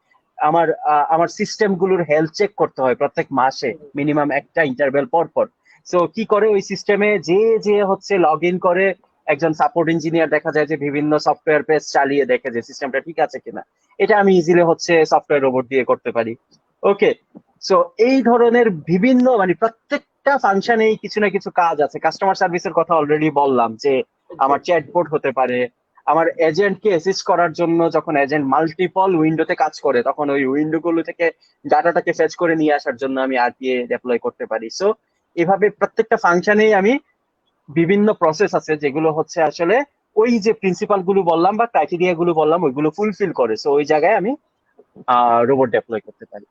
Speaker 2: আমার সিস্টেম গুলোর হেলথ চেক করতে হয় প্রত্যেক মাসে, মিনিমাম একটা ইন্টারভেল পর পর। সো কি করে ওই সিস্টেমে যে যে হচ্ছে লগ ইন করে, একজন সাপোর্ট ইঞ্জিনিয়ার দেখা যায় যে বিভিন্ন সফটওয়্যার পেজ চালিয়ে দেখে যে সিস্টেমটা ঠিক আছে কিনা। এটা আমি ইজিলি হচ্ছে সফটওয়্যার রোবট দিয়ে করতে পারি। ওকে, সো এই ধরনের বিভিন্ন মানে প্রত্যেকটা ফাংশনেই কিছু না কিছু কাজ আছে। কাস্টমার সার্ভিসের কথা অলরেডি বললাম যে
Speaker 1: জি
Speaker 2: আমার চ্যাটবট হতে পারে। আমার এজেন্টকে অ্যাসিস্ট করার জন্য যখন এজেন্ট মাল্টিপল উইন্ডোতে কাজ করে, তখন ওই উইন্ডো গুলো থেকে ডাটাটাকে ফেচ করে নিয়ে আসার জন্য আমি আরপিএ ডেপ্লয় করতে পারি। সো এভাবে প্রত্যেকটা ফাংশনেই আমি বিভিন্ন প্রসেস আছে যেগুলো হচ্ছে আসলে ওই যে প্রিন্সিপাল গুলো বললাম বা ক্রাইটেরিয়া গুলো বললাম ওইগুলো ফুলফিল করে। সো ওই জায়গায় আমি রোবট ডেপ্লয় করতে পারি।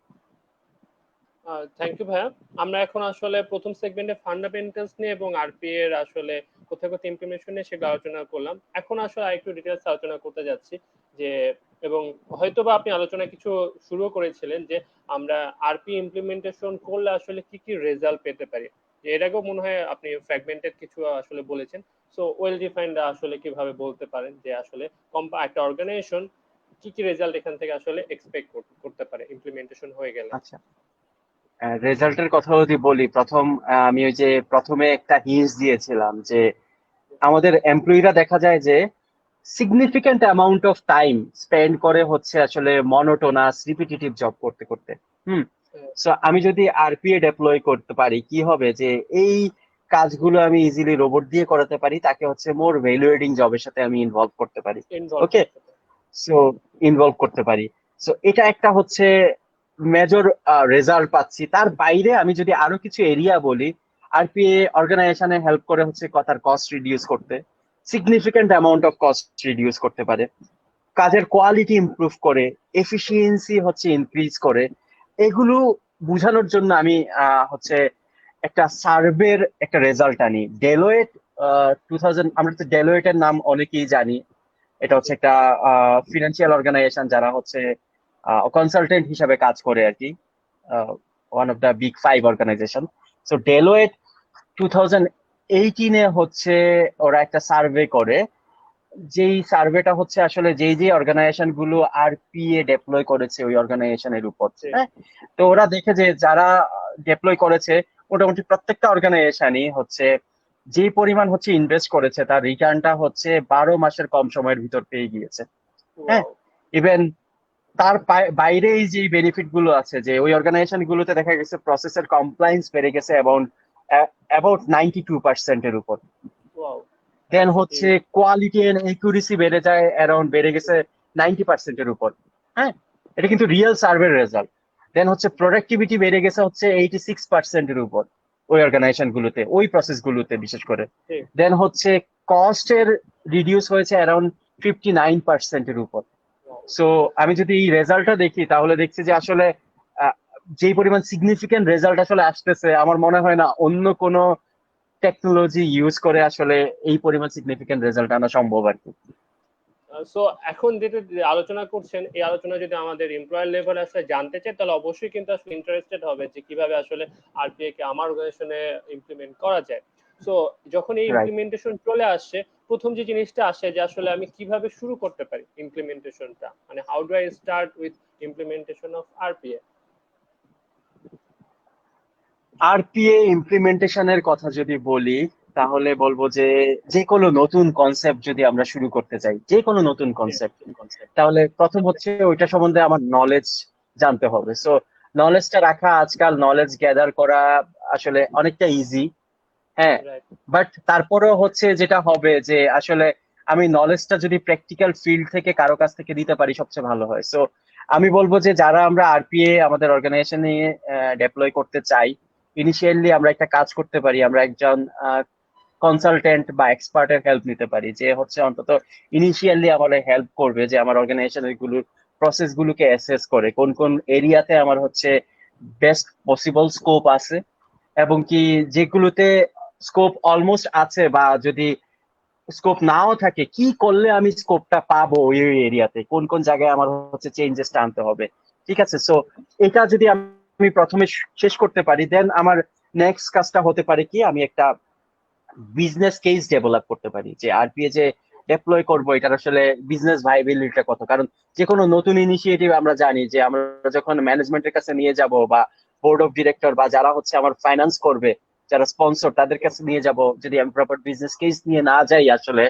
Speaker 1: থ্যাংক ইউ ভাইয়া। আমরা এখন আসলে প্রথম সেগমেন্টে ফান্ডামেন্টালস নিয়ে এবং আরপি এর আসলে কোথায় কোথায় ইমপ্লিমেন্টেশন নিয়ে সেগুলো আলোচনা করলাম। এখন আসলে আরেকটু ডিটেলস আলোচনা করতে যাচ্ছি যে, এবং হয়তোবা আপনি আলোচনা কিছু শুরু করেছিলেন যে আমরা আরপি ইমপ্লিমেন্টেশন করলে আসলে কি কি রেজাল্ট পেতে পারি। যে এর আগেও মনে হয় আপনি ফ্র্যাগমেন্টেড কিছু আসলে বলেছেন। সো ওয়েল ডিফাইন্ড আসলে কিভাবে বলতে পারেন যে আসলে একটা অর্গানাইজেশন কি কি রেজাল্ট এখান থেকে আসলে এক্সপেক্ট করতে পারে ইমপ্লিমেন্টেশন হয়ে গেলে।
Speaker 2: আচ্ছা, রেজাল্টের কথা যদি বলি, আমি ওই যে প্রথমে একটা হিন্স দিয়েছিলাম যে আমাদের এমপ্লয়িরা দেখা যায় যে significant amount of time spend করে হচ্ছে আসলে মনোটোনাস রিপিটিটিভ জব করতে করতে। হুম। সো আমি যদি আরপিএ ডেপ্লয় করতে পারি, কি হবে যে এই কাজগুলো আমি ইজিলি রোবট দিয়ে করাতে পারি, তাকে হচ্ছে মোর ভ্যালুয়েডিং জবের সাথে আমি ইনভলভ করতে পারি।
Speaker 1: ইনভলভ
Speaker 2: ওকে,
Speaker 1: করতে পারে।
Speaker 2: সো ইনভলভ করতে পারি। সো এটা একটা হচ্ছে মেজর রেজাল্ট পাচ্ছি। তার বাইরে আমি যদি আরো কিছু এরিয়া বলি, আরপিএ অর্গানাইজেশনে হেল্প করে হচ্ছে তার কস্ট রিডিউস করতে, significant amount of cost reduce করতে পারে, কাজের কোয়ালিটি ইমপ্রুভ করে, এফিসিয়েন্সি হচ্ছে ইনক্রিজ করে। এগুলো বোঝানোর জন্য আমি হচ্ছে একটা সার্ভের একটা রেজাল্ট আনি। ডেলোয়েট 2000, আমরা তো ডেলোয়েটের নাম অনেকেই জানি। এটা হচ্ছে একটা ফিনান্সিয়াল অর্গানাইজেশন যারা হচ্ছে কনসালটেন্ট হিসাবে কাজ করে আর কি, one of the big 5 organisation. So Deloitte 2018-এ হচ্ছে ওরা একটা সার্ভে করে, যেই সার্ভেটা হচ্ছে আসলে যেই যে অর্গানাইজেশন গুলো আরপিএ ডেপ্লয় করেছে ওই অর্গানাইজেশনের উপর।
Speaker 1: জি
Speaker 2: হ্যাঁ, তো ওরা দেখে যে যারা ডেপ্লয় করেছে মোটামুটি প্রত্যেকটা অর্গানাইজেশনই হচ্ছে যে পরিমাণ হচ্ছে ইনভেস্ট করেছে তার রিটার্নটা হচ্ছে 12 মাসের কম সময়ের ভিতর পেয়ে গিয়েছে। হ্যাঁ,
Speaker 1: ওয়াও
Speaker 2: ইভেন তার বাইরে এই যে বেনিফিট গুলো আছে, যে ওই অর্গানাইজেশন গুলোতে দেখা গেছে প্রসেসের কমপ্লায়েন্স বেড়ে গেছে অ্যাবাউট 92%-এর উপর।
Speaker 1: ওয়াও
Speaker 2: দেন
Speaker 1: দ্যাটস
Speaker 2: হচ্ছে
Speaker 1: হিউজ।
Speaker 2: কোয়ালিটি এন্ড একুরেসি বেড়ে যায়, অ্যারাউন্ড বেড়ে গেছে 90%-এর উপর। হ্যাঁ, এটা কিন্তু রিয়েল সার্ভের রেজাল্ট। দেন হচ্ছে প্রোডাক্টিভিটি বেড়ে গেছে হচ্ছে 86%-এর উপর ওই অর্গানাইজেশন গুলোতে, ওই প্রসেস গুলোতে বিশেষ করে।
Speaker 1: জি
Speaker 2: দেন হচ্ছে কস্টের রিডিউস হয়েছে অ্যারাউন্ড 59%-এর উপর।
Speaker 1: ওয়াও।
Speaker 2: সো আমি যদি এই রেজাল্টটা দেখি তাহলে দেখছি যে আসলে আহ, যেই পরিমাণ সিগনিফিকেন্ট রেজাল্ট আসলে আসতেছে, আমার মনে হয় না অন্য কোনো টেকনোলজি ইউজ করে আসলে এই পরিমাণ সিগনিফিকেন্ট রেজাল্ট আনা সম্ভব আর কি।
Speaker 1: সো এখন যেটা যে আলোচনা করছেন এই আলোচনা যদি আমাদের এমপ্লয়ার লেভেলে আসলে জানতে চায় তাহলে অবশ্যই কিন্তু আসলে ইন্টারেস্টেড হবে যে কিভাবে আসলে আরপিএ কে আমার অর্গানাইজেশনে ইমপ্লিমেন্ট করা যায়। সো যখন এই
Speaker 2: রাইট।
Speaker 1: ইমপ্লিমেন্টেশন চলে আসছে প্রথম যে জিনিসটা আসে যে আসলে আমি কিভাবে শুরু করতে পারি ইমপ্লিমেন্টেশনটা, মানে how do I start with implementation of RPA?
Speaker 2: RPA ইমপ্লিমেন্টেশনের কথা যদি বলি, তাহলে বলবো যে যে কোনো নতুন কনসেপ্ট যদি আমরা শুরু করতে চাই, যে কোনো নতুন কনসেপ্ট, তাহলে প্রথম হচ্ছে ওইটা সম্বন্ধে আমার নলেজ জানতে হবে। সো নলেজটা রাখা, আজকাল নলেজ গ্যাদার করা আসলে অনেকটা ইজি। হ্যাঁ,
Speaker 1: রাইট।
Speaker 2: বাট তারপরেও হচ্ছে যেটা হবে যে আসলে আমি নলেজটা যদি প্র্যাকটিক্যাল ফিল্ড থেকে কারো কাছ থেকে দিতে পারি সবচেয়ে ভালো হয়। সো আমি বলবো যে যারা আমরা আরপিএ আমাদের অর্গানাইজেশনে ডেপ্লয় করতে চাই, ইনিশিয়ালি আমরা একটা কাজ করতে পারি, আমরা একজন কনসালটেন্ট বা এক্সপার্টের হেল্প নিতে পারি, যে হচ্ছে অন্তত ইনিশিয়ালি আমাদের হেল্প করবে, যে আমার অর্গানাইজেশনের গুলোর প্রসেস গুলোকে অ্যাসেস করে কোন কোন এরিয়াতে আমার হচ্ছে বেস্ট পসিবল স্কোপ আছে, এবং কি যেগুলোতে স্কোপ অলমোস্ট আছে, বা যদি স্কোপ নাও থাকে, কি করলে আমি স্কোপটা পাবো ওই এরিয়াতে, কোন কোন জায়গায় আমার হচ্ছে চেঞ্জেসটা আনতে হবে। ঠিক আছে, সো এটা যদি আমি প্রথমে শেষ করতে পারি, দেন আমার নেক্সট কাজটা হতে পারে কি, আমি একটা বিজনেস কেস ডেভেলপ করতে পারি, যে আরপিএ যে ডেপ্লয় করবো এটার আসলে বিজনেস ভাইবিলিটিটা কত। কারণ যে কোনো নতুন ইনিশিয়েটিভ আমরা জানি যে আমরা যখন ম্যানেজমেন্টের কাছে নিয়ে যাব, বা বোর্ড অফ ডিরেক্টর বা যারা হচ্ছে আমার ফাইন্যান্স করবে, যারা স্পন্সর, তাদের কাছে নিয়ে যাব, যদি আমি প্রপার বিজনেস কেস নিয়ে না যাই, আসলে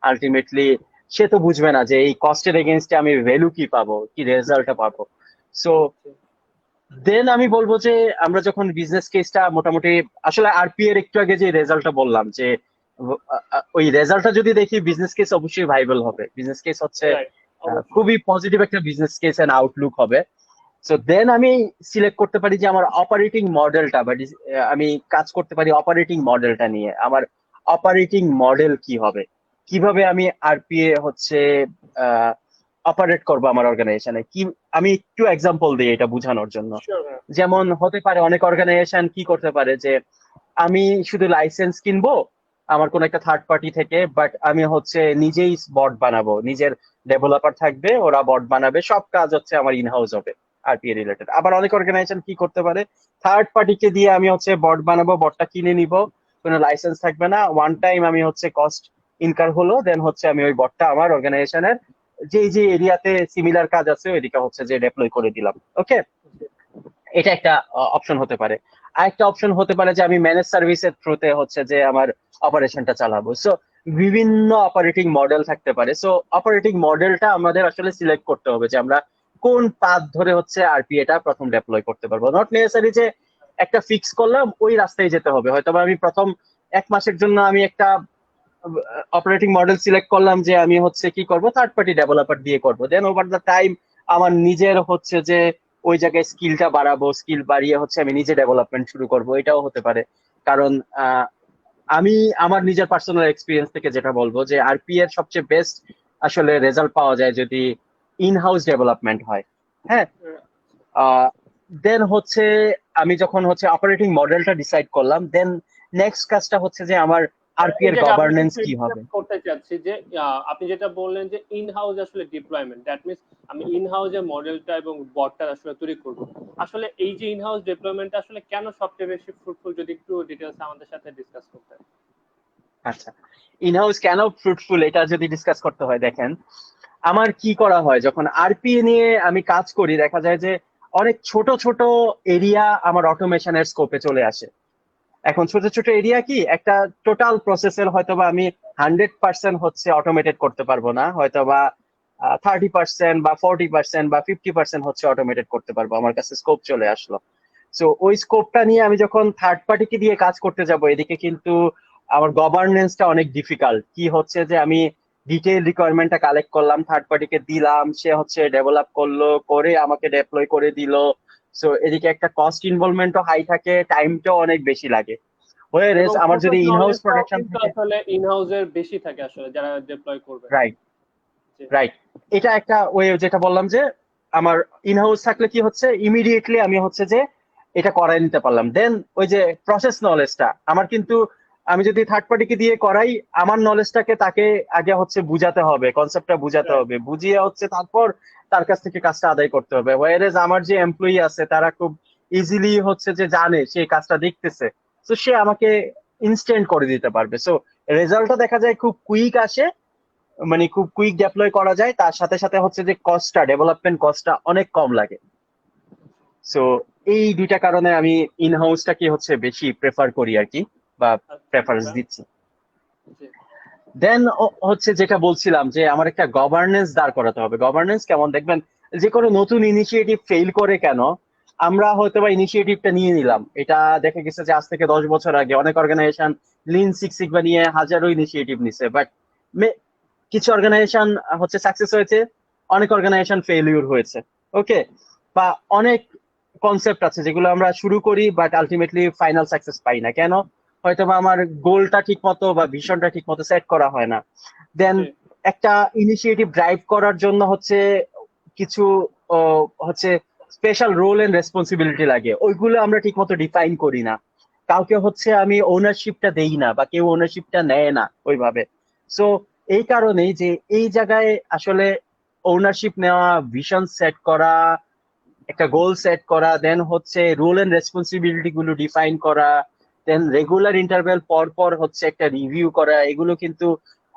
Speaker 2: আলটিমেটলি সে তো বুঝবে না যে এই কস্টের এগেনস্টে আমি ভ্যালু কি পাবো, কি রেজাল্টটা পাবো। সো দেন আমি বলবো যে আমরা যখন বিজনেস কেসটা মোটামুটি, আসলে আরপি এর একটু আগে যে রেজাল্টটা বললাম, যে ওই রেজাল্টটা যদি দেখি, বিজনেস কেস অবশ্যই ভাইবল হবে। বিজনেস কেস হচ্ছে
Speaker 1: রাইট। অবশ্যই।
Speaker 2: খুবই পজিটিভ একটা বিজনেস কেস এন্ড আউটলুক হবে। সো দেন আমি সিলেক্ট করতে পারি যে আমার অপারেটিং মডেলটা, বা আমি কাজ করতে পারি অপারেটিং মডেলটা নিয়ে। আমার অপারেটিং মডেল কি হবে, কিভাবে আমি আরপিএ হচ্ছে অপারেট করবো আমার অর্গানাইজেশনে, কি। আমি একটু এক্সাম্পল দিই এটা বোঝানোর জন্য।
Speaker 1: শিওর ভাইয়া।
Speaker 2: যেমন হতে পারে অনেক অর্গানাইজেশন কি করতে পারে, যে আমি শুধু লাইসেন্স কিনবো আমার কোন একটা থার্ড পার্টি থেকে, বাট আমি হচ্ছে নিজেই বট বানাবো, নিজের ডেভেলপার থাকবে, ওরা বট বানাবে, সব কাজ হচ্ছে আমার ইনহাউস হবে আরপিএ রিলেটেড। আবার অনেক অর্গানাইজেশন কি করতে পারে, থার্ড পার্টিকে দিয়ে আমি হচ্ছে বট বানাবো, বটটা কিনে নিব, কোনো লাইসেন্স থাকবে না, ওয়ান টাইম আমি হচ্ছে কস্ট ইনকার হলো, দেন হচ্ছে আমি ওই বটটা আমার অর্গানাইজেশনের যে যে এরিয়াতে সিমিলার কাজ আছে ওইদিকে হচ্ছে যে ডেপ্লয় করে দিলাম। ওকে, এটা একটা অপশন হতে পারে। আরেকটা অপশন হতে পারে যে আমি ম্যানেজ সার্ভিসের থ্রুতে হচ্ছে যে আমার অপারেশনটা চালাবো। সো বিভিন্ন অপারেটিং মডেল থাকতে পারে। সো অপারেটিং মডেলটা আমাদের আসলে সিলেক্ট করতে হবে, যে আমরা কোন পাথ ধরে হচ্ছে আরপিএটা প্রথম ডেপ্লয় করতে পারবো। নট নেসেসারি যে একটা ফিক্স করলাম ওই রাস্তায় যেতে হবে। হয়তো আমি প্রথম 1 মাসের জন্য আমি একটা অপারেটিং মডেল সিলেক্ট করলাম, যে আমি হচ্ছে কি করব, থার্ড পার্টি ডেভেলপার দিয়ে করব, দেন ওভার দ্য টাইম আমার নিজের হচ্ছে যে ওই জায়গায় স্কিলটা বাড়াবো, স্কিল বাড়িয়ে হচ্ছে আমি নিজে ডেভেলপমেন্ট শুরু করব, এটাও হতে পারে। কারণ আমি আমার নিজের পার্সোনাল এক্সপিরিয়েন্স থেকে যেটা বলবো, যে আরপি এর সবচেয়ে বেস্ট আসলে রেজাল্ট পাওয়া যায় যদি ইন হাউস ডেভেলপমেন্ট হয়। হ্যাঁ, দেন হচ্ছে আমি যখন হচ্ছে অপারেটিং মডেলটা ডিসাইড করলাম, দেন নেক্সট কাজটা হচ্ছে যে আমার আরপি
Speaker 1: এই
Speaker 2: এর
Speaker 1: জায়গায় আপনাকে
Speaker 2: গভর্নেন্স
Speaker 1: একটু
Speaker 2: কি হবে।
Speaker 1: ইন্টারাপ্ট করতে চাচ্ছি যে আপনি যেটা বললেন যে ইন হাউস আসলে ডিপ্লয়মেন্ট, দ্যাট মিন্স আমি ইন হাউসে মডেলটা এবং বটটা আসলে তৈরি করব। আসলে এই যে ইন হাউস ডিপ্লয়মেন্টটা আসলে কেন সবচেয়ে বেশি ফ্রুটফুল, যদি একটু ডিটেইলস আমাদের সাথে ডিসকাস করতেন।
Speaker 2: আচ্ছা, ইন হাউস কেন ফ্রুটফুল এটা যদি ডিসকাস করতে হয়, দেখেন আমার কি করা হয়, যখন আরপিএ নিয়ে আমি কাজ করি, দেখা যায় যে অনেক ছোট ছোট এরিয়া আমার অটোমেশনের স্কোপে চলে আসে। এখন ছোট ছোট এরিয়া কি, একটা টোটাল প্রসেসের হয়তোবা আমি 100% হচ্ছে অটোমেটেড করতে পারবো না, হয়তোবা 30% বা 40% বা 50% হচ্ছে অটোমেটেড করতে পারবো, আমার কাছে স্কোপ চলে আসলো। সো ওই স্কোপটা নিয়ে আমি যখন থার্ড পার্টিকে দিয়ে কাজ করতে যাব, এদিকে কিন্তু আমার গভর্নেন্সটা অনেক ডিফিকাল্ট। কি হচ্ছে যে আমি ডিটেইল রিকোয়ারমেন্টটা কালেক্ট করলাম, থার্ড পার্টিকে দিলাম, সে হচ্ছে ডেভেলপ করলো, করে আমাকে ডেপ্লয় করে দিল। সো এদিকে একটা কস্ট ইনভলভমেন্টও হাই থাকে, টাইমটাও অনেক বেশি লাগে।
Speaker 1: এবং
Speaker 2: আমার যদি
Speaker 1: প্রসেস
Speaker 2: ইনহাউস
Speaker 1: নলেজটাও
Speaker 2: প্রোডাকশন
Speaker 1: কিন্তু
Speaker 2: থাকে,
Speaker 1: আসলে ইন হাউসের বেশি থাকে আসলে যারা ডিপ্লয় করবে।
Speaker 2: রাইট,
Speaker 1: জি।
Speaker 2: রাইট, এটা একটা ওয়ে, যেটা বললাম যে আমার ইনহাউস থাকলে কি হচ্ছে, ইমিডিয়েটলি আমি হচ্ছে যে এটা করাই নিতে পারলাম। দেন ওই যে প্রসেস নলেজটা আমার কিন্তু, আমি যদি থার্ড পার্টিকে দিয়ে করাই, আমার নলেজটাকে তাকে আগে হচ্ছে বুঝাতে হবে, কনসেপ্টটা বুঝাতে
Speaker 1: রাইট।
Speaker 2: হবে, বুঝিয়ে হচ্ছে তারপর তার কাছ থেকে কাজটা আদায় করতে হবে। ওয়ারেজ আমার যে এমপ্লয়ি আছে তারা খুব ইজিলি হচ্ছে যে জানে সেই কাজটা দেখতেছে, তো সে আমাকে ইনস্ট্যান্ট করে দিতে পারবে। সো রেজাল্টটা দেখা যায় খুব কুইক আসে, মানে খুব কুইক ডেপ্লয় করা যায়, তার সাথে সাথে হচ্ছে যে কস্টটা, ডেভেলপমেন্ট কস্টটা অনেক কম লাগে। সো এই দুইটা কারণে আমি ইন হাউসটাকে হচ্ছে বেশি প্রেফার করি আর কি, বা
Speaker 1: আচ্ছা
Speaker 2: প্রেফারেন্স
Speaker 1: আচ্ছা।
Speaker 2: দিচ্ছি।
Speaker 1: জি
Speaker 2: দেন হচ্ছে যেটা বলছিলাম যে আমার একটা গভর্নেন্স দাঁড় করাতে হবে। গভর্নেন্স কেমন দেখবেন, যে কোনো নতুন ইনিশিয়েটিভ ফেল করে কেন, আমরা হয়তো বা ইনিশিয়েটিভটা নিয়ে নিলাম, এটা দেখা গেছে যে আজ থেকে 10 বছর আগে অনেক অর্গানাইজেশন লিন সিক্স সিগমা নিয়ে হাজারো ইনিশিয়েটিভ নিছে, বাট কিছু অর্গানাইজেশন হচ্ছে সাকসেস হয়েছে, অনেক অর্গানাইজেশন ফেলিউর হয়েছে। ওকে, বা অনেক কনসেপ্ট আছে যেগুলো আমরা শুরু করি বাট আলটিমেটলি ফাইনাল সাকসেস পাই না কেন, হয়তো বা আমার গোলটা ঠিক মতো বা ভিশনটা ঠিক মতো সেট করা হয় না। দেন
Speaker 1: জি
Speaker 2: একটা ইনিশিয়েটিভ ড্রাইভ করার জন্য হচ্ছে কিছু হচ্ছে স্পেশাল রোল এন্ড রেসপন্সিবিলিটি লাগে, ওইগুলো আমরা ঠিক মতো ডিফাইন করি না, কাউকে হচ্ছে আমি ওনারশিপটা দেই না বা কেউ ওনারশিপটা নেয় না ওইভাবে। সো এই কারণেই যে এই জায়গায় আসলে ওনারশিপ নেওয়া, ভিশন সেট করা, একটা গোল সেট করা, দেন হচ্ছে রোল এন্ড রেসপন্সিবিলিটি গুলো ডিফাইন করা, দেন রেগুলার ইন্টারভ্যাল পর পর হচ্ছে একটা রিভিউ করা, এগুলো কিন্তু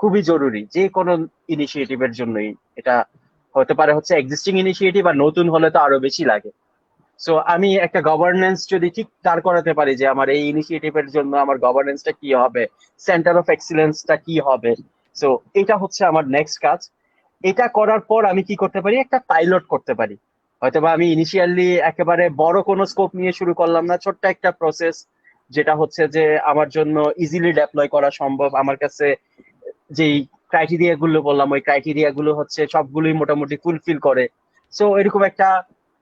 Speaker 2: খুবই জরুরি যে কোনো ইনিশিয়েটিভের জন্যই। এটা হতে পারে হচ্ছে এক্সিস্টিং ইনিশিয়েটিভ, আর নতুন হলে তো আরো বেশি লাগে। সো আমি একটা গভর্নেন্স যদি ঠিক দাঁড় করাতে পারি যে আমার এই ইনিশিয়েটিভের জন্য আমার গভর্নেন্সটা কি হবে, সেন্টার অফ এক্সিলেন্সটা কি হবে, সো এটা হচ্ছে আমার নেক্সট কাজ। এটা করার পর আমি কি করতে পারি, একটা পাইলট করতে পারি। হয়তোবা আমি ইনিশিয়ালি একেবারে বড় কোনো স্কোপ নিয়ে শুরু করলাম না, ছোট্ট একটা প্রসেস যেটা হচ্ছে যে আমার জন্য ইজিলি ডেপ্লয় করা সম্ভব, আমার কাছে যেই ক্রাইটেরিয়া গুলো বললাম ওই ক্রাইটেরিয়া গুলো হচ্ছে সবগুলোই মোটামুটি ফুলফিল করে। সো এরকম একটা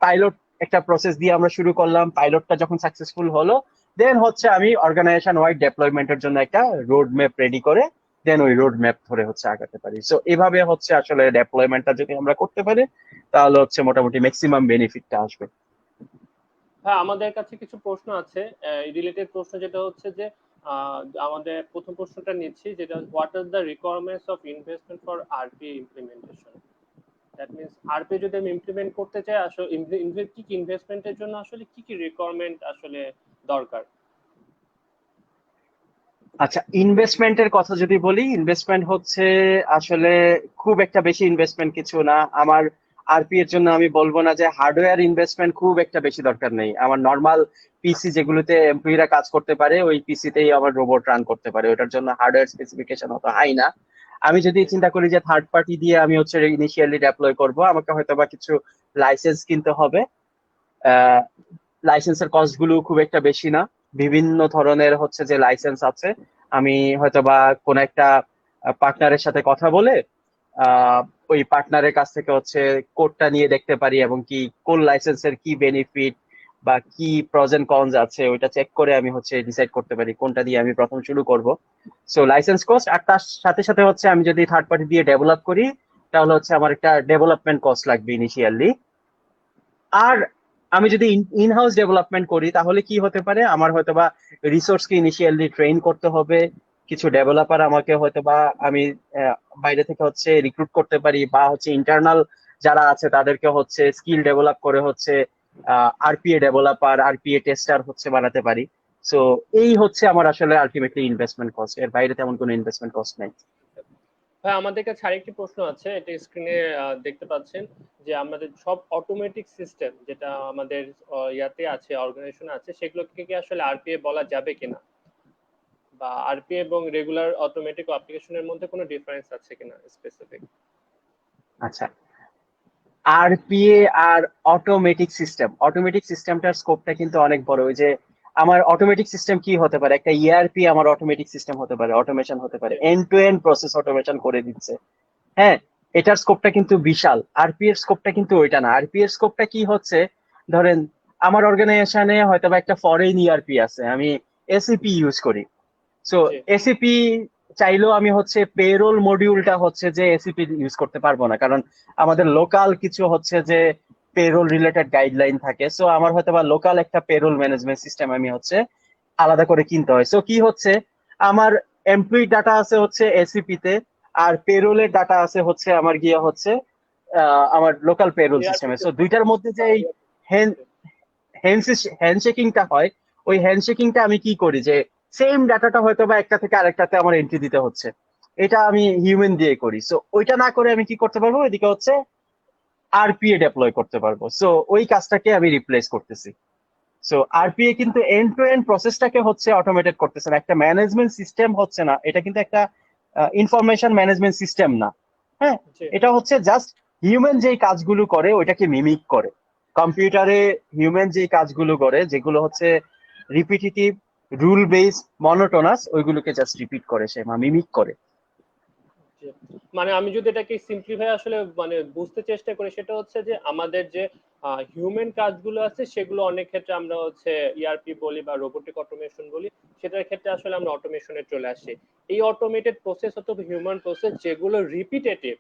Speaker 2: পাইলট, একটা প্রসেস দিয়ে আমরা শুরু করলাম। পাইলটটা যখন সাকসেসফুল হলো, দেন হচ্ছে আমি অর্গানাইজেশন ওয়াইড ডেপ্লয়মেন্টের জন্য একটা রোড ম্যাপ রেডি করে দেন ওই রোড ম্যাপ ধরে হচ্ছে আগাতে পারি। সো এভাবে হচ্ছে আসলে ডেপ্লয়মেন্টটা যদি আমরা করতে পারি তাহলে হচ্ছে মোটামুটি ম্যাক্সিমাম বেনিফিটটা আসবে।
Speaker 1: হ্যাঁ, আমাদের কাছে কিছু প্রশ্ন আছে রিলেটেড প্রশ্ন, যেটা হচ্ছে যে আমাদের প্রথম প্রশ্নটা নিচ্ছি, যেটা what are the requirements of investment for RP implementation. That means RP যদি আমি ইমপ্লিমেন্ট করতে চাই, আসলে কি কি ইনভেস্টমেন্টের জন্য আসলে কি কি রিকোয়ারমেন্ট আসলে দরকার?
Speaker 2: আচ্ছা, ইনভেস্টমেন্টের কথা যদি বলি, ইনভেস্টমেন্ট হচ্ছে আসলে খুব একটা বেশি ইনভেস্টমেন্ট কিছু না আমার। আরপি এর জন্য আমি বলবো না যে হার্ডওয়্যার ইনভেস্টমেন্ট খুব একটা বেশি দরকার নেই। আমার নর্মাল পিসি যেগুলোতে এমপ্লয়িরা কাজ করতে পারে ওই পিসিতেই আমার রোবট রান করতে পারে, ওটার জন্য হার্ডওয়্যার স্পেসিফিকেশন অত হাই না। আমি যদি চিন্তা করি যে থার্ড পার্টি দিয়ে আমি হচ্ছে ইনিশিয়ালি ডেপ্লয় করব, আমাকে হয়তো বা কিছু লাইসেন্স কিনতে হবে। লাইসেন্সের কস্ট গুলো খুব একটা বেশি না, বিভিন্ন ধরনের হচ্ছে যে লাইসেন্স আছে। আমি হয়তোবা কোন একটা পার্টনারের সাথে কথা বলে আহ, ওই পার্টনারের কাছ থেকে হচ্ছে কোডটা নিয়ে দেখতে পারি, এবং কি কোন লাইসেন্সের কি বেনিফিট বা কি প্রজ এন্ড কনস আছে ওইটা চেক করে আমি হচ্ছে ডিসাইড করতে পারি কোনটা দিয়ে আমি প্রথম শুরু করব। সো লাইসেন্স কস্ট, আর তার সাথে সাথে হচ্ছে আমি যদি থার্ড পার্টি দিয়ে ডেভেলপ করি তাহলে হচ্ছে আমার একটা ডেভেলপমেন্ট কস্ট লাগবে ইনিশিয়ালি। আর আমি যদি ইন হাউস ডেভেলপমেন্ট করি তাহলে কি হতে পারে, আমার হয়তোবা রিসোর্সকে ইনিশিয়ালি ট্রেন করতে হবে, কিছু ডেভেলপার আমাকে হয়তোবা আমি বাইরে থেকে হচ্ছে রিক্রুট করতে পারি, বা হচ্ছে ইন্টারনাল যারা আছে তাদেরকে হচ্ছে স্কিল ডেভেলপ করে হচ্ছে আরপিএ ডেভেলপার, আরপিএ টেস্টার হচ্ছে বানাতে পারি। সো এই হচ্ছে আমার আসলে আলটিমেটলি ইনভেস্টমেন্ট কস্ট, এর বাইরে তেমন কোনো ইনভেস্টমেন্ট কস্ট নাই।
Speaker 1: ভাই, আমাদের কাছে আরেকটি প্রশ্ন আছে, এটা স্ক্রিনে দেখতে পাচ্ছেন, যে আমাদের সব অটোমেটিক সিস্টেম যেটা আমাদের ইয়াতে আছে, অর্গানাইজেশন আছে, সেগুলোকে কি আসলে আরপিএ বলা যাবে কিনা, বা আরপিএ এবং রেগুলার অটোমেটিক অ্যাপ্লিকেশনের মধ্যে কোনো ডিফারেন্স আছে কিনা স্পেসিফিক?
Speaker 2: আচ্ছা, আরপিএ আর অটোমেটিক সিস্টেম, অটোমেটিক সিস্টেমটার স্কোপটা কিন্তু অনেক বড়। ওই যে আমার অটোমেটিক সিস্টেম কি হতে পারে, একটা ইআরপি আমার অটোমেটিক সিস্টেম হতে পারে, অটোমেশন হতে পারে, end to end process automation করে দিচ্ছে। হ্যাঁ, এটার স্কোপটা কিন্তু বিশাল। আরপি এর স্কোপটা কিন্তু ওইটা না। আরপি এর স্কোপটা কি হচ্ছে, ধরেন আমার অর্গানাইজেশনে হয়তো বা একটা ফরেন ইআরপি আছে, আমি এসিপি ইউজ করি। সো
Speaker 1: জি
Speaker 2: এসিপি চাইলেও আমি হচ্ছে পেরোল মডিউলটা হচ্ছে যে এসিপি ইউজ করতে পারবো না, কারণ আমাদের লোকাল কিছু হচ্ছে যে পেরোল রিলেটেড গাইডলাইন থাকে। সো আমার হয়তো বা লোকাল একটা পেরোল ম্যানেজমেন্ট সিস্টেম আমি হচ্ছে আলাদা করে কিনতে হয়। সো কি হচ্ছে, আমার এমপ্লয়ি ডাটা আছে হচ্ছে এসিপি তে, আর পেরোলের ডাটা আছে হচ্ছে আমার গিয়ে হচ্ছে আমার লোকাল পেরোল
Speaker 1: ইআরপি
Speaker 2: সিস্টেমে। So
Speaker 1: system.
Speaker 2: দুইটার মধ্যে যে এই হ্যান্ডশেকিংটা হয়, ওই হ্যান্ডশেকিংটা আমি কি করি যে সেম ডাটাটা হয়তো বা একটা থেকে আরেকটাতে আমার এন্ট্রি দিতে হচ্ছে, এটা আমি হিউম্যান দিয়ে করি। সো ওইটা না করে আমি কি করতে পারবো, এদিকে হচ্ছে আরপিএ ডেপ্লয় করতে পারবো। সো ওই কাজটাকে আমি রিপ্লেস করতেছি। সো আরপিএ কিন্তু এন্ড টু এন্ড প্রসেসটাকে হচ্ছে অটোমেটেড করতেছে না, একটা ম্যানেজমেন্ট সিস্টেম হচ্ছে না, এটা কিন্তু একটা ইনফরমেশন ম্যানেজমেন্ট সিস্টেম না। হ্যাঁ,
Speaker 1: জি
Speaker 2: এটা হচ্ছে জাস্ট হিউম্যান যেই কাজগুলো করে ওইটাকে মিমিক করে। কম্পিউটারে হিউম্যান যেই কাজগুলো করে যেগুলো হচ্ছে রিপিটিটিভ, রুল বেসড, মনোটোনাস, ওইগুলোকে জাস্ট রিপিট করে সে, বা মিমিক করে।
Speaker 1: জি। মানে আমি যদি এটাকে সিম্পলিফাই আসলে মানে বুঝতে চেষ্টা করি, সেটা হচ্ছে যে আমাদের যে হিউম্যান কাজগুলো আছে সেগুলো অনেক ক্ষেত্রে আমরা হচ্ছে ইআরপি বলি বা রোবোটিক অটোমেশন বলি, সেটার ক্ষেত্রে আসলে আমরা অটোমেশনে চলে আসি। এই অটোমেটেড প্রসেস অথবা হিউম্যান প্রসেস যেগুলো রিপিটেটিভ,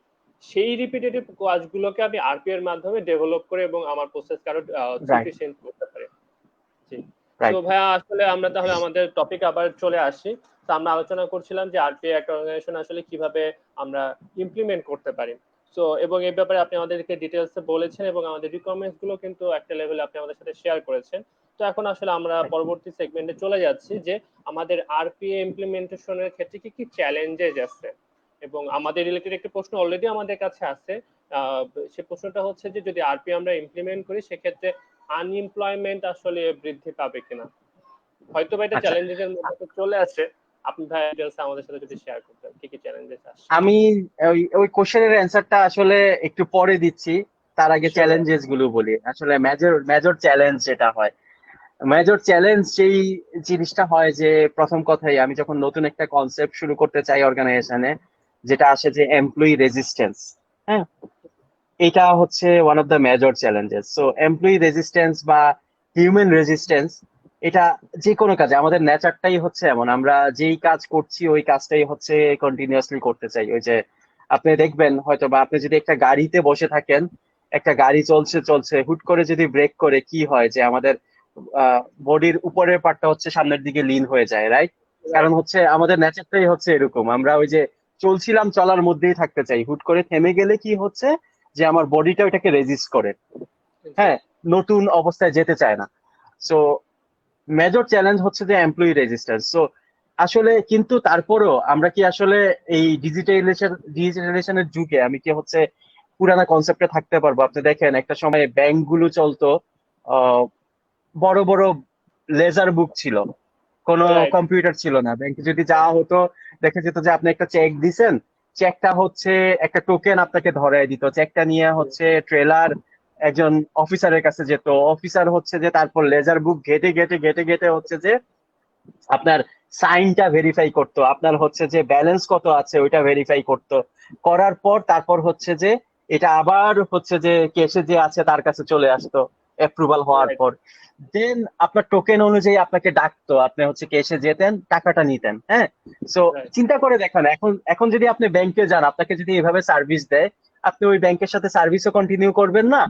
Speaker 1: সেই রিপিটেটিভ কাজগুলোকে আমি আরপি এর মাধ্যমে ডেভেলপ করে এবং আমার প্রসেস আরো
Speaker 2: রাইট,
Speaker 1: এফিশিয়েন্ট করতে পারি। জি। So
Speaker 2: right.
Speaker 1: ভাইয়া আসলে আমরা তাহলে আমাদের টপিক আবার চলে আসি। তো আমরা আলোচনা করছিলাম যে আরপিএ একটা অর্গানাইজেশন আসলে কিভাবে আমরা ইমপ্লিমেন্ট করতে পারি। সো এবং এই ব্যাপারে আপনি আমাদেরকে ডিটেইলসে বলেছেন এবং আমাদের রিকোয়ারমেন্টস গুলো কিন্তু একটা লেভেলে আপনি আমাদের সাথে শেয়ার করেছেন। তো এখন আসলে আমরা পরবর্তী সেগমেন্টে চলে যাচ্ছি যে আমাদের আরপিএ ইমপ্লিমেন্টেশনের ক্ষেত্রে কি কি চ্যালেঞ্জেস আছে, এবং আমাদের রিলেটেড একটা প্রশ্ন অলরেডি আমাদের কাছে আছে। আহ, সে প্রশ্নটা হচ্ছে যে যদি আরপি আমরা ইমপ্লিমেন্ট করি সেক্ষেত্রে আনএমপ্লয়মেন্ট আসলে বৃদ্ধি পাবে কিনা। হয়তো বা এটা
Speaker 2: আচ্ছা,
Speaker 1: চ্যালেঞ্জেস এর মধ্যে চলে আসে। আপনি ভাই ডিটেইলস আমাদের সাথে যদি শেয়ার করতেন কি কি চ্যালেঞ্জেস আসছে।
Speaker 2: আমি ওই ওই কোশ্চেনের অ্যান্সারটা আসলে একটু পরে দিচ্ছি, তার আগে
Speaker 1: শিওর ভাই।
Speaker 2: চ্যালেঞ্জেস গুলো বলি। আসলে মেজর মেজর চ্যালেঞ্জ যেটা হয়, মেজর চ্যালেঞ্জ যেই জিনিসটা হয় যে, প্রথম কথাই আমি যখন নতুন একটা কনসেপ্ট শুরু করতে চাই অর্গানাইজেশনে, যেটা আসে যে এমপ্লয়ি রেজিস্ট্যান্স। হ্যাঁ, এটা হচ্ছে one of the major challenges. So employee resistance বা হিউম্যান রেজিস্ট্যান্স, এটা যে কোনো কাজে আমাদের নেচারটাই হচ্ছে এমন, আমরা যেই কাজ করছি ওই কাজটাই হচ্ছে কন্টিনিউয়াসলি করতে চাই। ওই যে আপনি দেখবেন হয়তো বা আপনি যদি একটা গাড়িতে বসে থাকেন, একটা গাড়ি চলছে চলছে, হুট করে যদি ব্রেক করে কি হয় যে আমাদের বডির উপরের পার্টটা হচ্ছে সামনের দিকে লিন হয়ে যায়, রাইট? কারণ
Speaker 1: রাইট।
Speaker 2: হচ্ছে আমাদের নেচারটাই হচ্ছে এরকম, আমরা ওই যে চলছিলাম চলার মধ্যেই থাকতে চাই, হুট করে থেমে গেলে কি হচ্ছে যে আমার বডিটা ওটাকে রেজিস্ট করে,
Speaker 1: জি
Speaker 2: হ্যাঁ, নতুন অবস্থায় যেতে চায় না। সো মেজর চ্যালেঞ্জ হচ্ছে যে এমপ্লয়ি রেজিস্ট্যান্স। সো আসলে কিন্তু তারপরেও আমরা কি আসলে এই ডিজিটালাইজেশনের যুগে আমি কি হচ্ছে পুরানা কনসেপ্টে থাকতে পারবো? আপনি দেখেন একটা সময় ব্যাংক গুলো চলতো, আহ, বড় বড় লেজার বুক ছিল, কোনো
Speaker 1: রাইট।
Speaker 2: কম্পিউটার ছিল না। ব্যাংকে যদি যাওয়া হতো দেখা যেত যে আপনি একটা চেক দিছেন, চেকটা হচ্ছে একটা টোকেন আপনাকে ধরায় দিত, চেকটা নিয়ে হচ্ছে ট্রেলার একজন অফিসারের কাছে যেত, অফিসার হচ্ছে যে তারপর লেজার বুক ঘেটে ঘেটে ঘেটে ঘেটে হচ্ছে যে আপনার সাইনটা ভেরিফাই করতো, আপনার হচ্ছে যে ব্যালেন্স কত আছে ওইটা ভেরিফাই করতো, করার পর তারপর হচ্ছে যে এটা আবার হচ্ছে যে কেসে যে আছে তার কাছে চলে আসতো অ্যাপ্রুভাল হওয়ার
Speaker 1: রাইট।
Speaker 2: পর। দেন আপনার টোকেন অনুযায়ী আপনাকে ডাকতো, আপনি হচ্ছে কেসে যেতেন, টাকাটা নিতেন। হ্যাঁ, সো
Speaker 1: রাইট।
Speaker 2: চিন্তা করে দেখেন, এখন এখন যদি আপনি ব্যাংকে যান, আপনাকে যদি এভাবে সার্ভিস দেয়, আপনি ওই ব্যাংকের সাথে সার্ভিসও কন্টিনিউ করবেন না।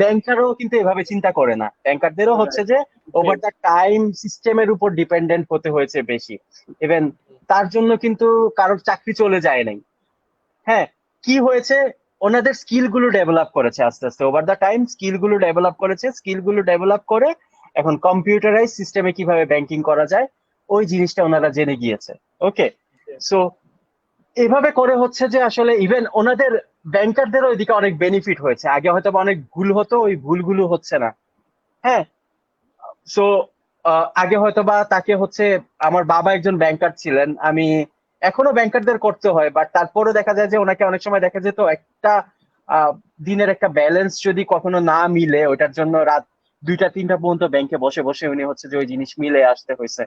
Speaker 2: ব্যাংকারও কিন্তু এভাবে চিন্তা করে না, ব্যাংকারদেরও হচ্ছে
Speaker 1: রাইট।
Speaker 2: যে
Speaker 1: জি
Speaker 2: ওভার দ্য টাইম সিস্টেমের উপর ডিপেন্ডেন্ট হতে হয়েছে বেশি। ইভেন তার জন্য কিন্তু কারোর চাকরি চলে যায় নাই। হ্যাঁ, কি হয়েছে, ওনাদের স্কিল গুলো ডেভেলপ করেছে আস্তে আস্তে, ওভার দ্য টাইম স্কিল গুলো ডেভেলপ করেছে, স্কিল গুলো ডেভেলপ করে এখন কম্পিউটারাইজ সিস্টেমে কিভাবে ব্যাংকিং করা যায় ওই জিনিসটা ওনারা জেনে গিয়েছে। ওকে,
Speaker 1: জি
Speaker 2: সো এভাবে করে হচ্ছে যে আসলে ইভেন ওনাদের ব্যাংকারদেরও ওইদিকে অনেক বেনিফিট হয়েছে, আগে হয়তো বা অনেক ভুল হতো, ওই ভুলগুলো হচ্ছে না। হ্যাঁ, সো আগে হয়তো বা তাকে হচ্ছে, আমার বাবা একজন ব্যাংকার ছিলেন, আমি এখনো ব্যাংকারদের করতে হয়, বাট তারপরে দেখা যায় যে ওনাকে অনেক সময় দেখা যেত একটা আহ, দিনের একটা ব্যালেন্স যদি কখনো না মিলে, ওইটার জন্য রাত 2টা 3টা পর্যন্ত ব্যাংকে বসে বসে উনি হচ্ছে যে ওই জিনিস মিলে আসতে হয়েছে।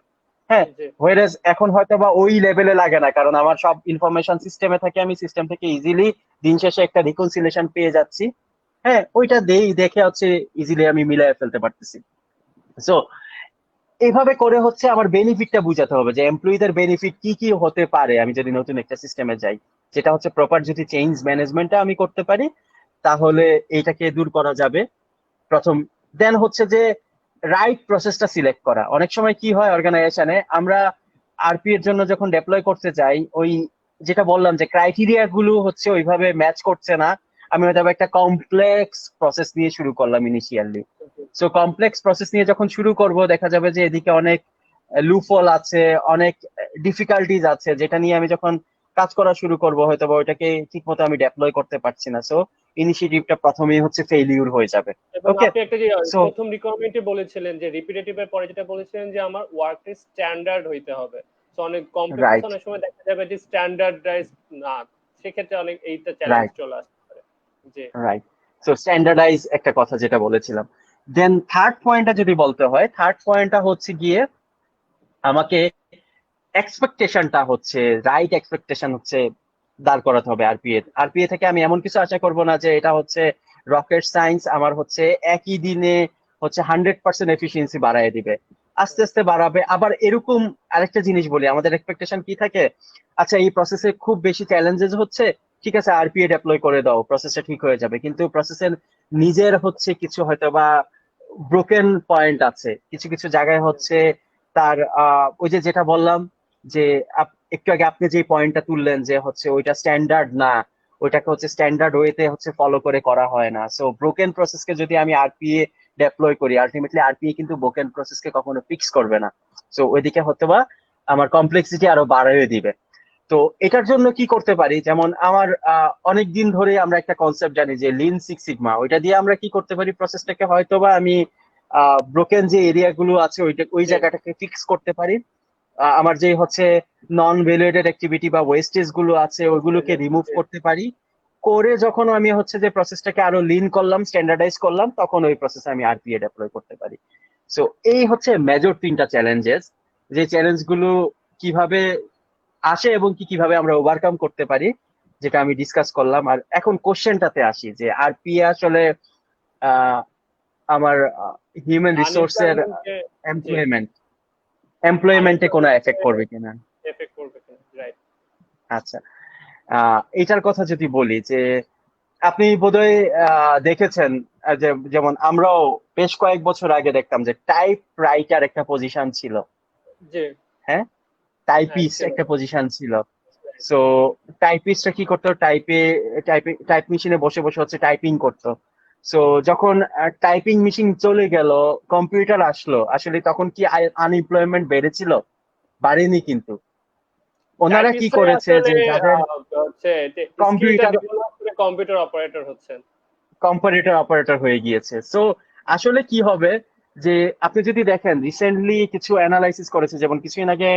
Speaker 2: হ্যাঁ,
Speaker 1: জি
Speaker 2: হোয়ারেজ এখন হয়তো বা ওই লেভেলে লাগে না, কারণ আমার সব ইনফরমেশন সিস্টেমে থাকে, আমি সিস্টেম থেকে ইজিলি দিন শেষে একটা রিকনসিলেশন পেয়ে যাচ্ছি। হ্যাঁ, ওইটা দেখে হচ্ছে ইজিলি আমি মিলাই ফেলতে পারতেছি। সো এইভাবে করে হচ্ছে আমার বেনিফিটটা বুঝাতে হবে যে এমপ্লয়ীদের বেনিফিট কি কি হতে পারে আমি যদি নতুন একটা সিস্টেমে যাই, যেটা হচ্ছে প্রপার যদি চেঞ্জ ম্যানেজমেন্টটা আমি করতে পারি তাহলে এইটাকে দূর করা যাবে প্রথম। দেন হচ্ছে যে রাইট প্রসেসটা সিলেক্ট করা। অনেক সময় কি হয় অর্গানাইজেশনে, আমরা আরপি এর জন্য যখন ডেপ্লয় করতে যাই, ওই যেটা বললাম যে ক্রাইটেরিয়া গুলো হচ্ছে ওইভাবে ম্যাচ করছে না, আমি হয়তো একটা কমপ্লেক্স প্রসেস নিয়ে শুরু করলাম ইনিশিয়ালি। সো কমপ্লেক্স প্রসেস নিয়ে যখন শুরু করব দেখা যাবে যে এদিকে অনেক লুফল আছে, অনেক ডিফিকাল্টিজ আছে, যেটা নিয়ে আমি যখন কাজ করা শুরু করব হয়তো বা ওইটাকে ঠিক মতো আমি ডেপ্লয় করতে পারছি না। সো ইনিশিয়েটিভটা প্রথমেই হচ্ছে ফেইলিউর হয়ে যাবে।
Speaker 1: এবং
Speaker 2: ওকে,
Speaker 1: আপনি একটা যে
Speaker 2: সো
Speaker 1: প্রথম রিকোয়ারমেন্টে বলেছিলেন যে রিপিটেটিভ এর পরে যেটা বলেছিলেন যে আমার ওয়ার্কটা স্ট্যান্ডার্ড হইতে হবে। তো অনেক কমপ্লেক্স
Speaker 2: রাইট,
Speaker 1: অনেক সময় দেখা যাবে যে স্ট্যান্ডার্ডাইজ না, সেক্ষেত্রে অনেক এইটা চ্যালেঞ্জ
Speaker 2: রাইট,
Speaker 1: চলে আসতে পারে। জি
Speaker 2: রাইট। সো স্ট্যান্ডার্ডাইজ একটা কথা যেটা বলেছিলাম। দেন থার্ড পয়েন্টটা যদি বলতে হয়, থার্ড পয়েন্টটা হচ্ছে গিয়ে আমাকে এক্সপেকটেশনটা হচ্ছে, রাইট এক্সপেকটেশন হচ্ছে দাঁড় করাতে হবে আরপিএ। আরপিএ থেকে আমি এমন কিছু আশা করব না যে এটা হচ্ছে রকেট সায়েন্স, আমার হচ্ছে একই দিনে হচ্ছে 100% এফিসিয়েন্সি বাড়ায় দিবে, আস্তে আস্তে বাড়াবে। আবার এরকম আরেকটা জিনিস বলি, আমাদের এক্সপেকটেশন কি থাকে, আচ্ছা এই প্রসেসে খুব বেশি চ্যালেঞ্জেস হচ্ছে, ঠিক আছে আরপিএ ডেপ্লয় করে দাও, প্রসেসটা ঠিক হয়ে যাবে। কিন্তু প্রসেসের নিজের হচ্ছে কিছু হয়তো বা ব্রোকেন পয়েন্ট আছে, কিছু কিছু জায়গায় হচ্ছে তার ওই যে যেটা বললাম যে একটু আগে আপনি যে পয়েন্টটা তুললেন যে হচ্ছে ওইটা স্ট্যান্ডার্ড না, ওইটাকে হচ্ছে স্ট্যান্ডার্ড ওয়েতে হচ্ছে ফলো করে করা হয় না। সো ব্রোকেন প্রসেসকে যদি আমি আরপিএ ডেপ্লয় করি, আলটিমেটলি আরপিএ কিন্তু ব্রোকেন প্রসেসকে কখনো ফিক্স করবে না। সো ওইদিকে হয়তো বা আমার কমপ্লেক্সিটি আরো বাড়িয়ে দিবে। তো এটার জন্য কি করতে পারি, যেমন আমার অনেক দিন ধরে আমরা একটা কনসেপ্ট জানি যে লিন সিক্স সিগমা, ওইটা দিয়ে আমরা কি করতে পারি, প্রসেসটাকে হয়তোবা আমি ব্রোকেন যে এরিয়া গুলো আছে ওই
Speaker 1: জি
Speaker 2: জায়গাটাকে ফিক্স করতে পারি। আমার যে হচ্ছে নন ভ্যালুয়েটেড অ্যাক্টিভিটি বা ওয়েস্টেজ গুলো আছে ওইগুলোকে রিমুভ
Speaker 1: জি
Speaker 2: করতে পারি। করে যখন আমি হচ্ছে যে প্রসেসটাকে আরো লিন করলাম, স্ট্যান্ডার্ডাইজ করলাম, তখন ওই প্রসেসে আমি আরপিএ ডেপ্লয় করতে পারি। সো এই হচ্ছে মেজর তিনটা চ্যালেঞ্জেস, যে চ্যালেঞ্জ গুলো কিভাবে আসে এবং কি কিভাবে আমরা ওভারকাম করতে পারি, যেটা আমি ডিসকাস করলাম। আর এখন কোশ্চেনটাতে আসি যে আরপিএ আসলে আহ, আমার হিউম্যান রিসোর্সের
Speaker 1: আনএমপ্লয়মেন্টে জি
Speaker 2: এমপ্লয়মেন্ট এমপ্লয়মেন্টে কোনো এফেক্ট
Speaker 1: আনএমপ্লয়মেন্টে
Speaker 2: করবে কিনা।
Speaker 1: এফেক্ট করবে কিনা, রাইট।
Speaker 2: আচ্ছা, এটার কথা যদি বলি যে আপনি বোধহয় দেখেছেন, যেমন আমরাও বেশ কয়েক বছর আগে দেখতাম যে টাইপ রাইটার একটা পজিশন ছিল।
Speaker 1: জি
Speaker 2: হ্যাঁ,
Speaker 1: হ্যাঁ
Speaker 2: টাইপিস্ট
Speaker 1: ছিল।
Speaker 2: একটা পজিশন ছিল। সো টাইপিস্টরা কি করতো, টাইপ মেশিনে বসে বসে হচ্ছে টাইপিং করতো। সো যখন টাইপিং মেশিন চলে গেল, কম্পিউটার আসলো, আসলে তখন কি আনএমপ্লয়মেন্ট বেড়েছিল? বাড়েনি কিন্তু। ওনারা কি
Speaker 1: টাইপিস্টরাই
Speaker 2: করেছে
Speaker 1: আসলে
Speaker 2: যে যাদের
Speaker 1: হচ্ছে স্কিলটা
Speaker 2: কম্পিউটার
Speaker 1: ডেভেলপ করে কম্পিউটার অপারেটর হচ্ছেন।
Speaker 2: কম্পারেটর অপারেটর হয়ে গিয়েছে। সো আসলে কি হবে, যে আপনি যদি দেখেন রিসেন্টলি কিছু অ্যানালাইসিস করেছে, যেমন কিছুদিন আগে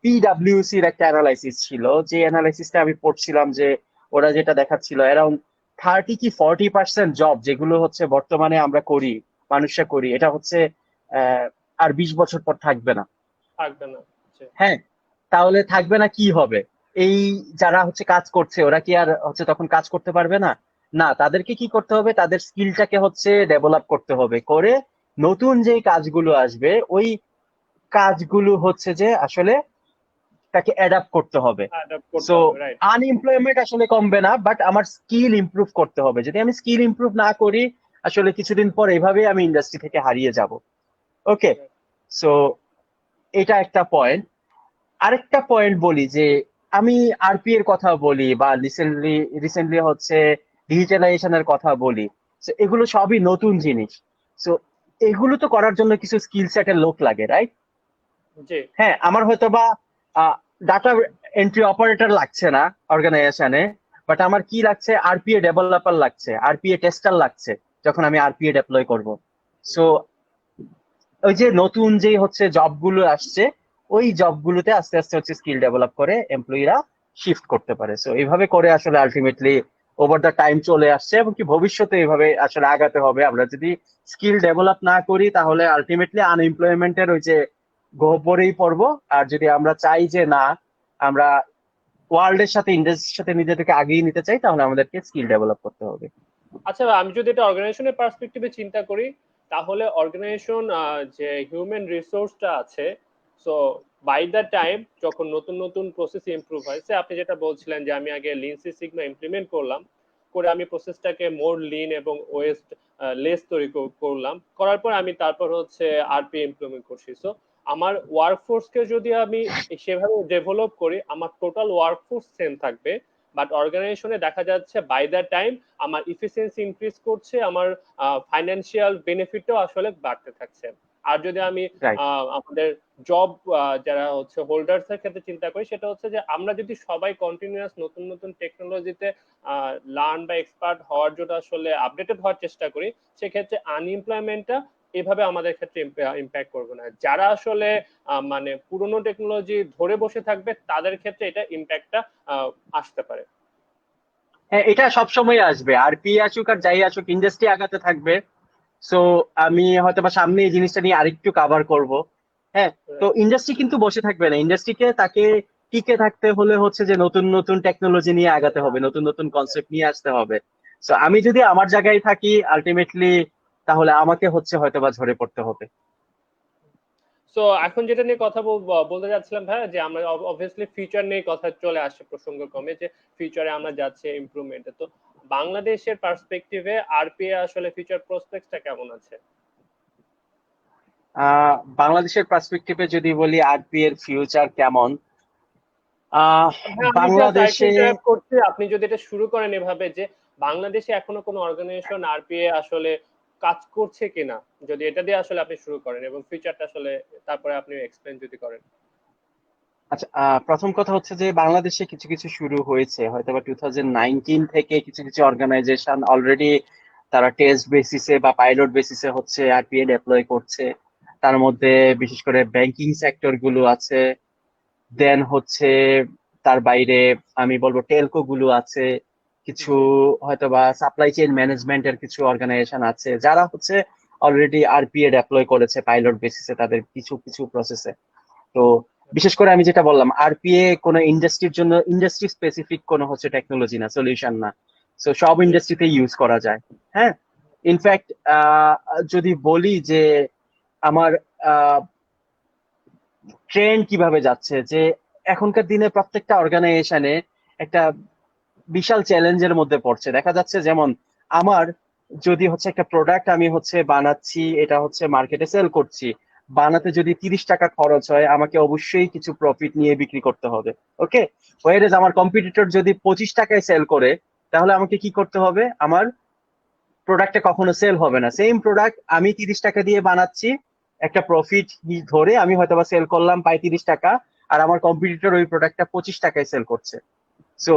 Speaker 2: পিডাব্লিউসি এর একটা অ্যানালাইসিস ছিল, যে অ্যানালাইসিসটা আমি পড়ছিলাম যে ওরা যেটা দেখাচ্ছিল অ্যারাউন্ড 30 কি 40% জব যেগুলো হচ্ছে বর্তমানে আমরা করি, মানুষরা করি, এটা হচ্ছে আর 20 বছর পর থাকবে না।
Speaker 1: থাকবে না। জি
Speaker 2: হ্যাঁ, তাহলে থাকবে না কি হবে, এই যারা হচ্ছে কাজ করছে ওরা কি আর হচ্ছে তখন কাজ করতে পারবে না? না, তাদেরকে কি করতে হবে, তাদের স্কিলটাকে হচ্ছে ডেভেলপ করতে হবে, করে নতুন যে কাজগুলো আসবে ওই কাজগুলো হচ্ছে যে আসলে তাকে অ্যাডাপ্ট করতে হবে।
Speaker 1: অ্যাডাপ্ট করতে
Speaker 2: সো
Speaker 1: হবে, রাইট।
Speaker 2: আনএমপ্লয়মেন্ট আসলে কমবে না, বাট আমার স্কিল ইমপ্রুভ করতে হবে। যদি আমি স্কিল ইমপ্রুভ না করি, আসলে কিছুদিন পর এভাবেই আমি ইন্ডাস্ট্রি থেকে হারিয়ে যাব। ওকে, সো এটা একটা পয়েন্ট। আরেকটা পয়েন্ট বলি যে আমি আরপি এর কথা বলি বা রিসেন্টলি হচ্ছে ডিজিটালাইজেশনের কথা বলি, তো এগুলো সবই নতুন জিনিস। তো এগুলো তো করার জন্য কিছু স্কিল সেটের লোক লাগে, রাইট?
Speaker 1: জি
Speaker 2: হ্যাঁ, আমার হয়তো বা ডাটা এন্ট্রি অপারেটর লাগছে না অর্গানাইজেশনে, বাট আমার কি লাগছে, আরপিএ ডেভেলপার লাগছে, আরপিএ টেস্টার লাগছে যখন আমি আরপিএ ডেপ্লয় করব। সো ওই যে নতুন যে হচ্ছে জবগুলো আসছে, ওই জবগুলোতে আস্তে আস্তে হচ্ছে স্কিল ডেভেলপ করে এমপ্লয়িরা শিফট করতে পারে। সো এইভাবে করে আসলে আলটিমেটলি ওভার দ্য টাইম চলে আসছে, এবং কি ভবিষ্যতে এইভাবে আসলে আগাতে হবে। আমরা যদি স্কিল ডেভেলপ না করি, তাহলে আলটিমেটলি আনএমপ্লয়মেন্টের ওই যে গহ্বরেই পড়বো। আর যদি আমরা চাই যে না, আমরা ওয়ার্ল্ডের সাথে ইন্ডাস্ট্রির সাথে নিজেদেরকে আগিয়ে নিতে চাই, তাহলে আমাদেরকে স্কিল ডেভেলপ করতে হবে।
Speaker 1: আচ্ছা, আমি যদি এটা অর্গানাইজেশনের পার্সপেক্টিভে চিন্তা করি, তাহলে অর্গানাইজেশন যে হিউম্যান রিসোর্সটা আছে, সো বাই দ্য টাইম যখন নতুন নতুন প্রসেস ইমপ্রুভ হয়, সে আপনি যেটা বলছিলেন যে আমি আগে লিন সিক্স সিগমা ইমপ্লিমেন্ট করলাম, করে আমি প্রসেসটাকে মোর লিন এবং ওয়েস্ট লেস তৈরি করলাম, করার পর আমি তারপর হচ্ছে আরপি ইমপ্লিমেন্ট করছি। সো আমার ওয়ার্কফোর্সকে যদি আমি সেভাবে ডেভেলপ করি, আমার টোটাল ওয়ার্কফোর্স সেম থাকবে, বাট অর্গানাইজেশনে দেখা যাচ্ছে বাই দ্য টাইম আমার ইফিসিয়েন্সি ইনক্রিজ করছে, আমার ফাইন্যান্সিয়াল বেনিফিটও আসলে বাড়তে থাকছে। আর যদি আমি
Speaker 2: রাইট।
Speaker 1: আমাদের জব যারা হচ্ছে হোল্ডার্স এর ক্ষেত্রে চিন্তা করি, সেটা হচ্ছে যে আমরা যদি সবাই কন্টিনিউয়াস নতুন নতুন টেকনোলজিতে লার্ন বা এক্সপার্ট হওয়ার জন্য আসলে আপডেটেড হওয়ার চেষ্টা করি, সেক্ষেত্রে আনএমপ্লয়মেন্টটা এভাবে আমাদের ক্ষেত্রে ইম্প্যাক্ট করবে না। যারা আসলে মানে পুরনো টেকনোলজি ধরে বসে থাকবে তাদের ক্ষেত্রে এটা ইম্প্যাক্টটা আসতে পারে।
Speaker 2: হ্যাঁ, এটা সবসময় আসবে, আর পি আসুক আর যাই আসুক, ইন্ডাস্ট্রি আগাতে থাকবে। সো আমি হয়তো বা সামনে এই জিনিসটা নিয়ে আরেকটু কভার করব। হ্যাঁ, তো ইন্ডাস্ট্রি কিন্তু বসে থাকবে না, ইন্ডাস্ট্রিকে তাকে টিকে থাকতে হলে হচ্ছে যে নতুন নতুন টেকনোলজি নিয়ে আগাতে হবে, নতুন নতুন কনসেপ্ট নিয়ে আসতে হবে। সো আমি যদি আমার জায়গায় থাকি আলটিমেটলি, তাহলে আমাকে হচ্ছে হয়তো বা ঝরে পড়তে হবে।
Speaker 1: সো এখন যেটা নিয়ে কথা বলতে যাচ্ছিলাম ভাই, যে আমরা অবভিয়াসলি ফিউচার নিয়ে কথা চলে আসছে প্রসঙ্গক্রমে, যে ফিউচারে আমরা যাচ্ছি ইমপ্রুভমেন্টে। তো বাংলাদেশের পার্সপেক্টিভে আরপিএ আসলে ফিউচার প্রসপেক্টসটা কেমন আছে?
Speaker 2: বাংলাদেশের পার্সপেক্টিভে যদি বলি আরপি এর ফিউচার কেমন, আহ
Speaker 1: হ্যাঁ, আমি জাস্ট আরেকটু
Speaker 2: বাংলাদেশে
Speaker 1: ইন্টারাপ্ট করছি, আপনি যদি এটা শুরু করেন এভাবে, যে বাংলাদেশে এখনো কোনো অর্গানাইজেশন আরপিএ আসলে কাজ করছে কিনা, যদি এটা দিয়ে আসলে আপনি শুরু করেন এবং ফিউচারটা আসলে তারপরে আপনি এক্সপ্লেন যদি করেন।
Speaker 2: আচ্ছা, প্রথম কথা হচ্ছে যে বাংলাদেশে কিছু কিছু শুরু হয়েছে, হয়তো বা 2019 থেকে কিছু কিছু অর্গানাইজেশন অলরেডি তারা টেস্ট বেসিসে বা পাইলট বেসিসে হচ্ছে আরপিএ ডেপ্লয় করছে। তার মধ্যে বিশেষ করে ব্যাংকিং সেক্টর গুলো আছে, দেন হচ্ছে তার বাইরে আমি বলবো টেলকো গুলো আছে, কিছু
Speaker 1: জি।
Speaker 2: হয়তো বা সাপ্লাই চেইন ম্যানেজমেন্টের কিছু অর্গানাইজেশন আছে যারা হচ্ছে অলরেডি আরপিএ ডেপ্লয় করেছে পাইলট বেসিসে তাদের কিছু কিছু প্রসেসে। তো বিশেষ করে আমি যেটা বললাম, আরপিএ কোনো ইন্ডাস্ট্রির জন্য ইন্ডাস্ট্রি স্পেসিফিক কোনো হচ্ছে টেকনোলজি না, সলিউশন না। তো সব
Speaker 1: জি।
Speaker 2: ইন্ডাস্ট্রিতে ইউজ করা যায়। হ্যাঁ, ইনফ্যাক্ট যদি বলি যে আমার ট্রেন্ড কিভাবে যাচ্ছে, যে এখনকার দিনে প্রত্যেকটা অর্গানাইজেশনে একটা বিশাল চ্যালেঞ্জের মধ্যে পড়ছে। দেখা যাচ্ছে যেমন আমার যদি হচ্ছে একটা প্রোডাক্ট আমি হচ্ছে বানাচ্ছি, এটা হচ্ছে মার্কেটে সেল করছি, বানাতে যদি 30 টাকা খরচ হয়, আমাকে অবশ্যই কিছু প্রফিট নিয়ে বিক্রি করতে হবে। ওকে, ওয়ারেজ আমার কম্পিটিটর যদি 25 টাকায় সেল করে, তাহলে আমাকে কি করতে হবে? আমার প্রোডাক্টটা কখনো সেল হবে না। সেম প্রোডাক্ট আমি 30 টাকা দিয়ে বানাচ্ছি, একটা প্রফিট ধরে আমি হয়তো বা সেল করলাম 35 টাকা, আর আমার কম্পিটিটর ওই প্রোডাক্টটা 25 টাকায় সেল করছে। সো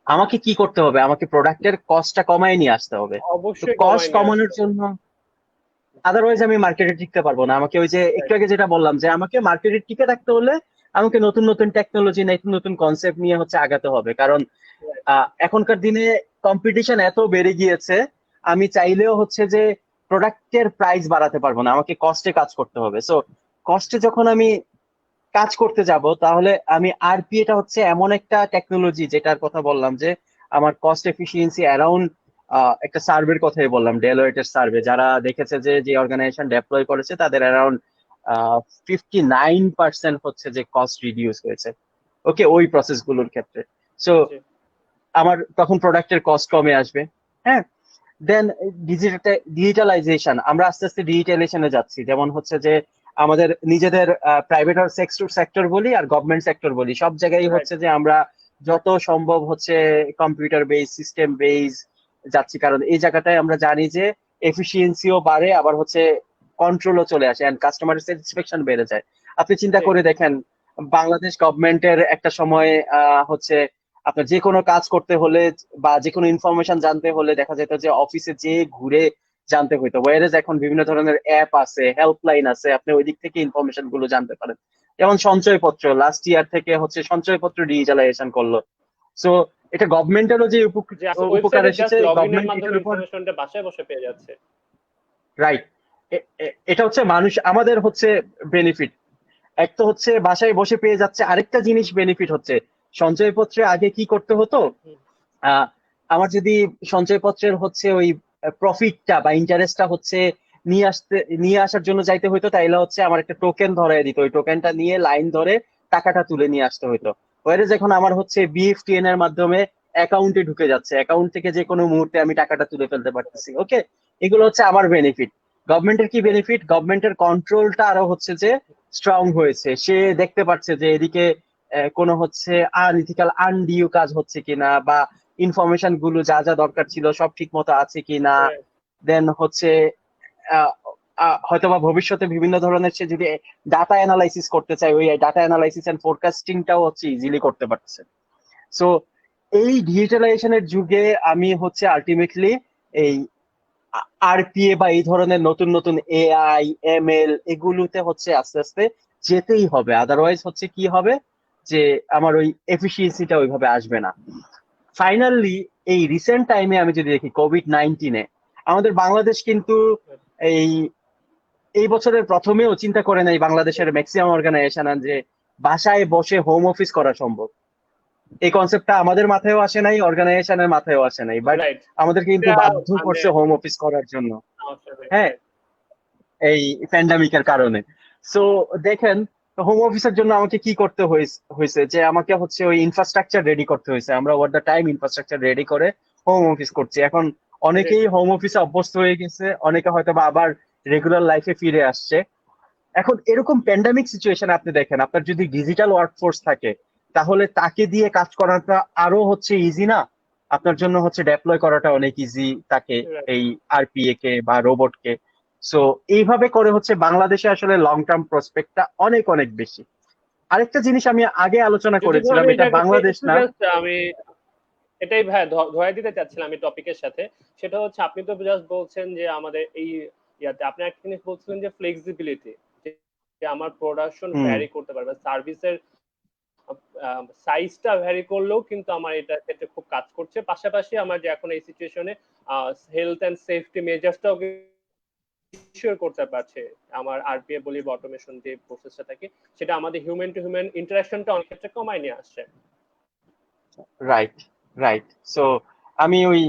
Speaker 2: আমাকে কি করতে হবে? আমাকে প্রোডাক্টের কস্টটা কমায় নিয়ে আসতে হবে। তো
Speaker 1: অবশ্যই
Speaker 2: কস্ট
Speaker 1: কমায় নিয়ে
Speaker 2: কমানোর
Speaker 1: আসতে হবে।
Speaker 2: জন্য আদারওয়াইজ আমি মার্কেটে টিকতে পারবো না। আমাকে ওই যে একটু আগে যেটা বললাম, যে আমাকে মার্কেটে টিকে থাকতে হলে আমাকে নতুন নতুন টেকনোলজি, নতুন নতুন কনসেপ্ট নিয়ে হচ্ছে আগাতে হবে। কারণ এখনকার দিনে কম্পিটিশন এত বেড়ে গিয়েছে, আমি চাইলেও হচ্ছে যে প্রোডাক্টের প্রাইস বাড়াতে পারবো না, আমাকে কস্টে কাজ করতে হবে। সো কস্টে যখন আমি কাজ করতে যাব, তাহলে আমি আরপি, এটা হচ্ছে এমন একটা টেকনোলজি যেটার কথা বললাম যে আমার কস্ট এফিসিয়েন্সি অ্যারাউন্ড, একটা সার্ভের কথাই বললাম, ডেলোয়েটের সার্ভে, যারা দেখেছে যে যে অর্গানাইজেশন ডেপ্লয় করেছে তাদের অ্যারাউন্ড 59% হচ্ছে যে কস্ট রিডিউস হয়েছে। ওকে, ওই প্রসেস গুলোর ক্ষেত্রে। সো
Speaker 1: জি।
Speaker 2: আমার তখন প্রোডাক্টের কস্ট কমে আসবে। হ্যাঁ, দেন ডিজিটালাইজেশন, আমরা আস্তে আস্তে ডিজিটালাইজেশনে যাচ্ছি। যেমন হচ্ছে যে আমাদের নিজেদের প্রাইভেট আর সেক্টর বলি আর গভর্নমেন্ট সেক্টর বলি, সব জায়গায়
Speaker 1: রাইট।
Speaker 2: হচ্ছে যে আমরা যত সম্ভব হচ্ছে কম্পিউটার বেস, সিস্টেম বেস যাচ্ছি। কারণ এই জায়গাটায় আমরা জানি যে এফিসিয়েন্সিও বাড়ে, আবার হচ্ছে কন্ট্রোলও চলে আসে, এন্ড কাস্টমার স্যাটিসফ্যাকশন বেড়ে যায়। আপনি চিন্তা
Speaker 1: জি।
Speaker 2: করে দেখেন, বাংলাদেশ গভর্নমেন্টের একটা সময় হচ্ছে আপনার যে কোনো কাজ করতে হলে বা যে কোনো ইনফরমেশন জানতে হলে দেখা যেত যে অফিসে যে ঘুরে জানতে হইতো, ওয়ারেজ এখন বিভিন্ন ধরনের অ্যাপ আছে, হেল্পলাইন আছে, আপনি ওই দিক থেকে ইনফরমেশন গুলো জানতে পারেন। যেমন সঞ্চয়পত্র, লাস্ট ইয়ার থেকে হচ্ছে সঞ্চয়পত্র ডিজিটালাইজেশন করলো। সো এটা গভর্নমেন্টেরও যে
Speaker 1: যে আপনি
Speaker 2: উপকার
Speaker 1: ওয়েবসাইটে
Speaker 2: এসেছে,
Speaker 1: জাস্ট লগ ইনের
Speaker 2: গভর্নমেন্ট
Speaker 1: মাধ্যমে
Speaker 2: এটার উপর
Speaker 1: ইনফরমেশনটা বাসায় বসে পেয়ে যাচ্ছে।
Speaker 2: রাইট। এটা হচ্ছে মানুষ আমাদের হচ্ছে বেনিফিট। এক তো হচ্ছে বাসায় বসে পেয়ে যাচ্ছে, আরেকটা জিনিস বেনিফিট হচ্ছে সঞ্চয়পত্রে আগে কি করতে হতো,
Speaker 1: হুম।
Speaker 2: আহ, আমার যদি সঞ্চয়পত্রের হচ্ছে ওই প্রফিটটা বা ইন্টারেস্টটা হচ্ছে নিয়ে আসার জন্য যাইতে হইতো, তাইলে হচ্ছে আমার একটা টোকেন ধরায় দিত, ওই টোকেনটা নিয়ে লাইন ধরে টাকাটা তুলে নিয়ে আসতে হইতো। ওয়ারেজ এখন আমার হচ্ছে বিএফটিএন এর মাধ্যমে অ্যাকাউন্টে ঢুকে যাচ্ছে, অ্যাকাউন্ট থেকে যে কোনো মুহূর্তে আমি টাকাটা তুলে ফেলতে পারতেছি। ওকে, এগুলো হচ্ছে আমার বেনিফিট। গভর্নমেন্টের কি বেনিফিট? গভর্নমেন্টের কন্ট্রোলটা আরো হচ্ছে যে স্ট্রং হয়েছে, সে দেখতে পাচ্ছে যে এদিকে কোনো হচ্ছে আনইথিক্যাল আনডিউ কাজ হচ্ছে কিনা, বা ইনফরমেশন গুলো যা যা দরকার ছিল সব ঠিক মতো আছে কিনা। দেন হচ্ছে হয়তোবা ভবিষ্যতে বিভিন্ন ধরনের সে যদি ডাটা অ্যানালাইসিস করতে চায়, ওই ডাটা অ্যানালাইসিস এন্ড ফোরকাস্টিংটাও হচ্ছে ইজিলি করতে পারছে। সো এই ডিজিটালাইজেশনের যুগে আমি হচ্ছে আলটিমেটলি এই আরপিএ বা এই ধরনের নতুন নতুন এআই এমএল এগুলোতে হচ্ছে আস্তে আস্তে যেতেই হবে, আদারওয়াইজ হচ্ছে কি হবে যে আমার ওই এফিসিয়েন্সিটা ওইভাবে আসবে না। ফাইনালি এই রিসেন্ট টাইমে আমি যদি দেখি কোভিড-19 আমাদের বাংলাদেশ কিন্তু এই এই বছরের প্রথমেও চিন্তা করে নাই বাংলাদেশের ম্যাক্সিমাম অর্গানাইজেশন যে বাসায় বসে হোম অফিস করা সম্ভব। এই কনসেপ্টটা আমাদের মাথায়ও আসে নাই, অর্গানাইজেশনের মাথায়ও আসে নাই, বাট আমাদেরকে কিন্তু বাধ্য করছে হোম অফিস করার জন্য, হ্যাঁ, এই প্যান্ডামিকের কারণে। সো দেখেন হোম অফিসের জন্য আমাকে কি করতে হয়েছে, যে আমাকে হচ্ছে ওই ইনফ্রাস্ট্রাকচার রেডি করতে হয়েছে। আমরা watt the time infrastructure ready করে হোম অফিস করছি। এখন অনেকেই হোম অফিসে অভ্যস্ত হয়ে গেছে, অনেকে হয়তো বা আবার রেগুলার লাইফে ফিরে আসছে। এখন এরকম প্যান্ডামিক সিচুয়েশন আপনি দেখেন, আপনার যদি ডিজিটাল ওয়ার্কফোর্স থাকে তাহলে তাকে দিয়ে কাজ করাটা আরো হচ্ছে ইজি না? আপনার জন্য হচ্ছে ডেপ্লয় করাটা অনেক ইজি তাকে, এই আরপিএ কে বা রোবট কে। সো এইভাবে করে হচ্ছে বাংলাদেশে আসলে লং টার্ম প্রসপেক্টটা অনেক অনেক বেশি। আরেকটা জিনিস আমি আগে আলোচনা করেছিলাম, এটা বাংলাদেশ না,
Speaker 1: আমি এটাই ভাই ধরে দিতে চাচ্ছিলাম আমি টপিকের সাথে। সেটা হচ্ছে আপনি তো জাস্ট বলছেন যে আমাদের এই ইয়াতে আপনি একটা জিনিস বলছিলেন যে ফ্লেক্সিবিলিটি, যে আমার প্রোডাকশন ভ্যারি করতে পারবে, সার্ভিসের সাইজটা ভ্যারি করলেও কিন্তু আমার এটা ক্ষেত্রে খুব কাজ করছে। পাশাপাশি আমার যে এখন এই সিচুয়েশনে হেলথ এন্ড সেফটি মেজার্সটাও ইনশিওর করতে পারছে আমার আরপিএ বলি বা অটোমেশন যে প্রসেসটা থাকে, সেটা আমাদের হিউম্যান টু হিউম্যান ইন্টারাকশনটা অনেক ক্ষেত্রে কমায় নিয়ে আসছে।
Speaker 2: Right right. সো আমি ওই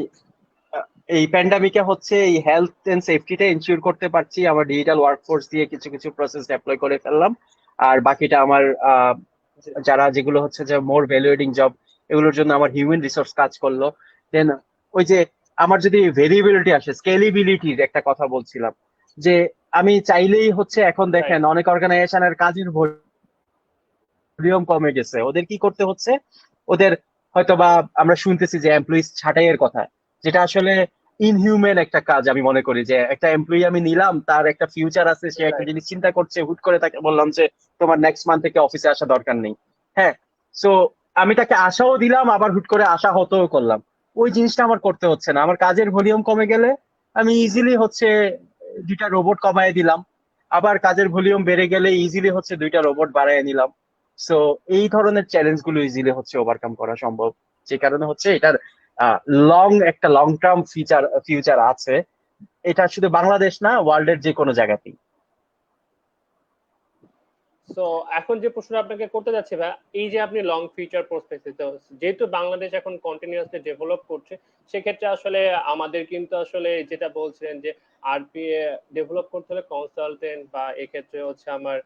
Speaker 2: এই প্যান্ডামিকে হচ্ছে এই হেলথ এন্ড সেফটিটা ইনশিওর করতে পারছি আমার ডিজিটাল ওয়ার্কফোর্স দিয়ে, কিছু কিছু প্রসেস ডেপ্লয় করে ফেললাম। আর বাকিটা আমার যারা যেগুলো হচ্ছে যে মোর ভ্যালুয়েটিং জব, এগুলোর জন্য আমার হিউম্যান রিসোর্স কাজ করলো। দেন ওই যে আমার যদি ভেরিয়েবিলিটি আসে, স্কেলেবিলিটির একটা কথা বলছিলাম, যে আমি চাইলেই হচ্ছে এখন দেখেন অনেক অর্গানাইজেশনের কাজের ভলিউম কমে গেছে, ওদের কি করতে হচ্ছে, ওদের হয়তোবা আমরা শুনতেছি যে এমপ্লয়িজ ছাঁটাইয়ের কথা, যেটা আসলে ইনহিউম্যান একটা কাজ। আমি মনে করি যে একটা এমপ্লয়ি আমি নিলাম, তার একটা ফিউচার আছে, সে একটা জিনিস চিন্তা করছে, হুট করে তাকে বললাম যে তোমার নেক্সট মান্থ থেকে অফিসে আসা দরকার নেই। হ্যাঁ, সো আমি তাকে আশাও দিলাম, আবার হুট করে আশা হতেও করলাম। ওই জিনিসটা আমার করতে হচ্ছে না। আমার কাজের ভলিউম কমে গেলে আমি ইজিলি হচ্ছে দুইটা রোবট কমায় দিলাম, আবার কাজের ভলিউম বেড়ে গেলে ইজিলি হচ্ছে দুইটা রোবট বাড়ায় নিলাম। সো এই ধরনের চ্যালেঞ্জ গুলো ইজিলি হচ্ছে ওভারকাম করা সম্ভব, যে কারণে হচ্ছে এটার একটা লং টার্ম ফিউচার আছে। এটা শুধু বাংলাদেশ না, ওয়ার্ল্ডের যে কোনো জায়গাতেই।
Speaker 1: তো এখন যে প্রশ্ন আপনাকে করতে যাচ্ছে ভাই, এই যে আপনি লং ফিউচার প্রসপেক্টিভ, যেহেতু বাংলাদেশ এখন কন্টিনিউয়াসলি ডেভেলপ করছে, সেক্ষেত্রে আসলে আমাদের কিন্তু আসলে যেটা বলছিলেন যে আরপিএ ডেভেলপ করতে হলে কনসালটেন্ট বা এক্ষেত্রে হচ্ছে আমার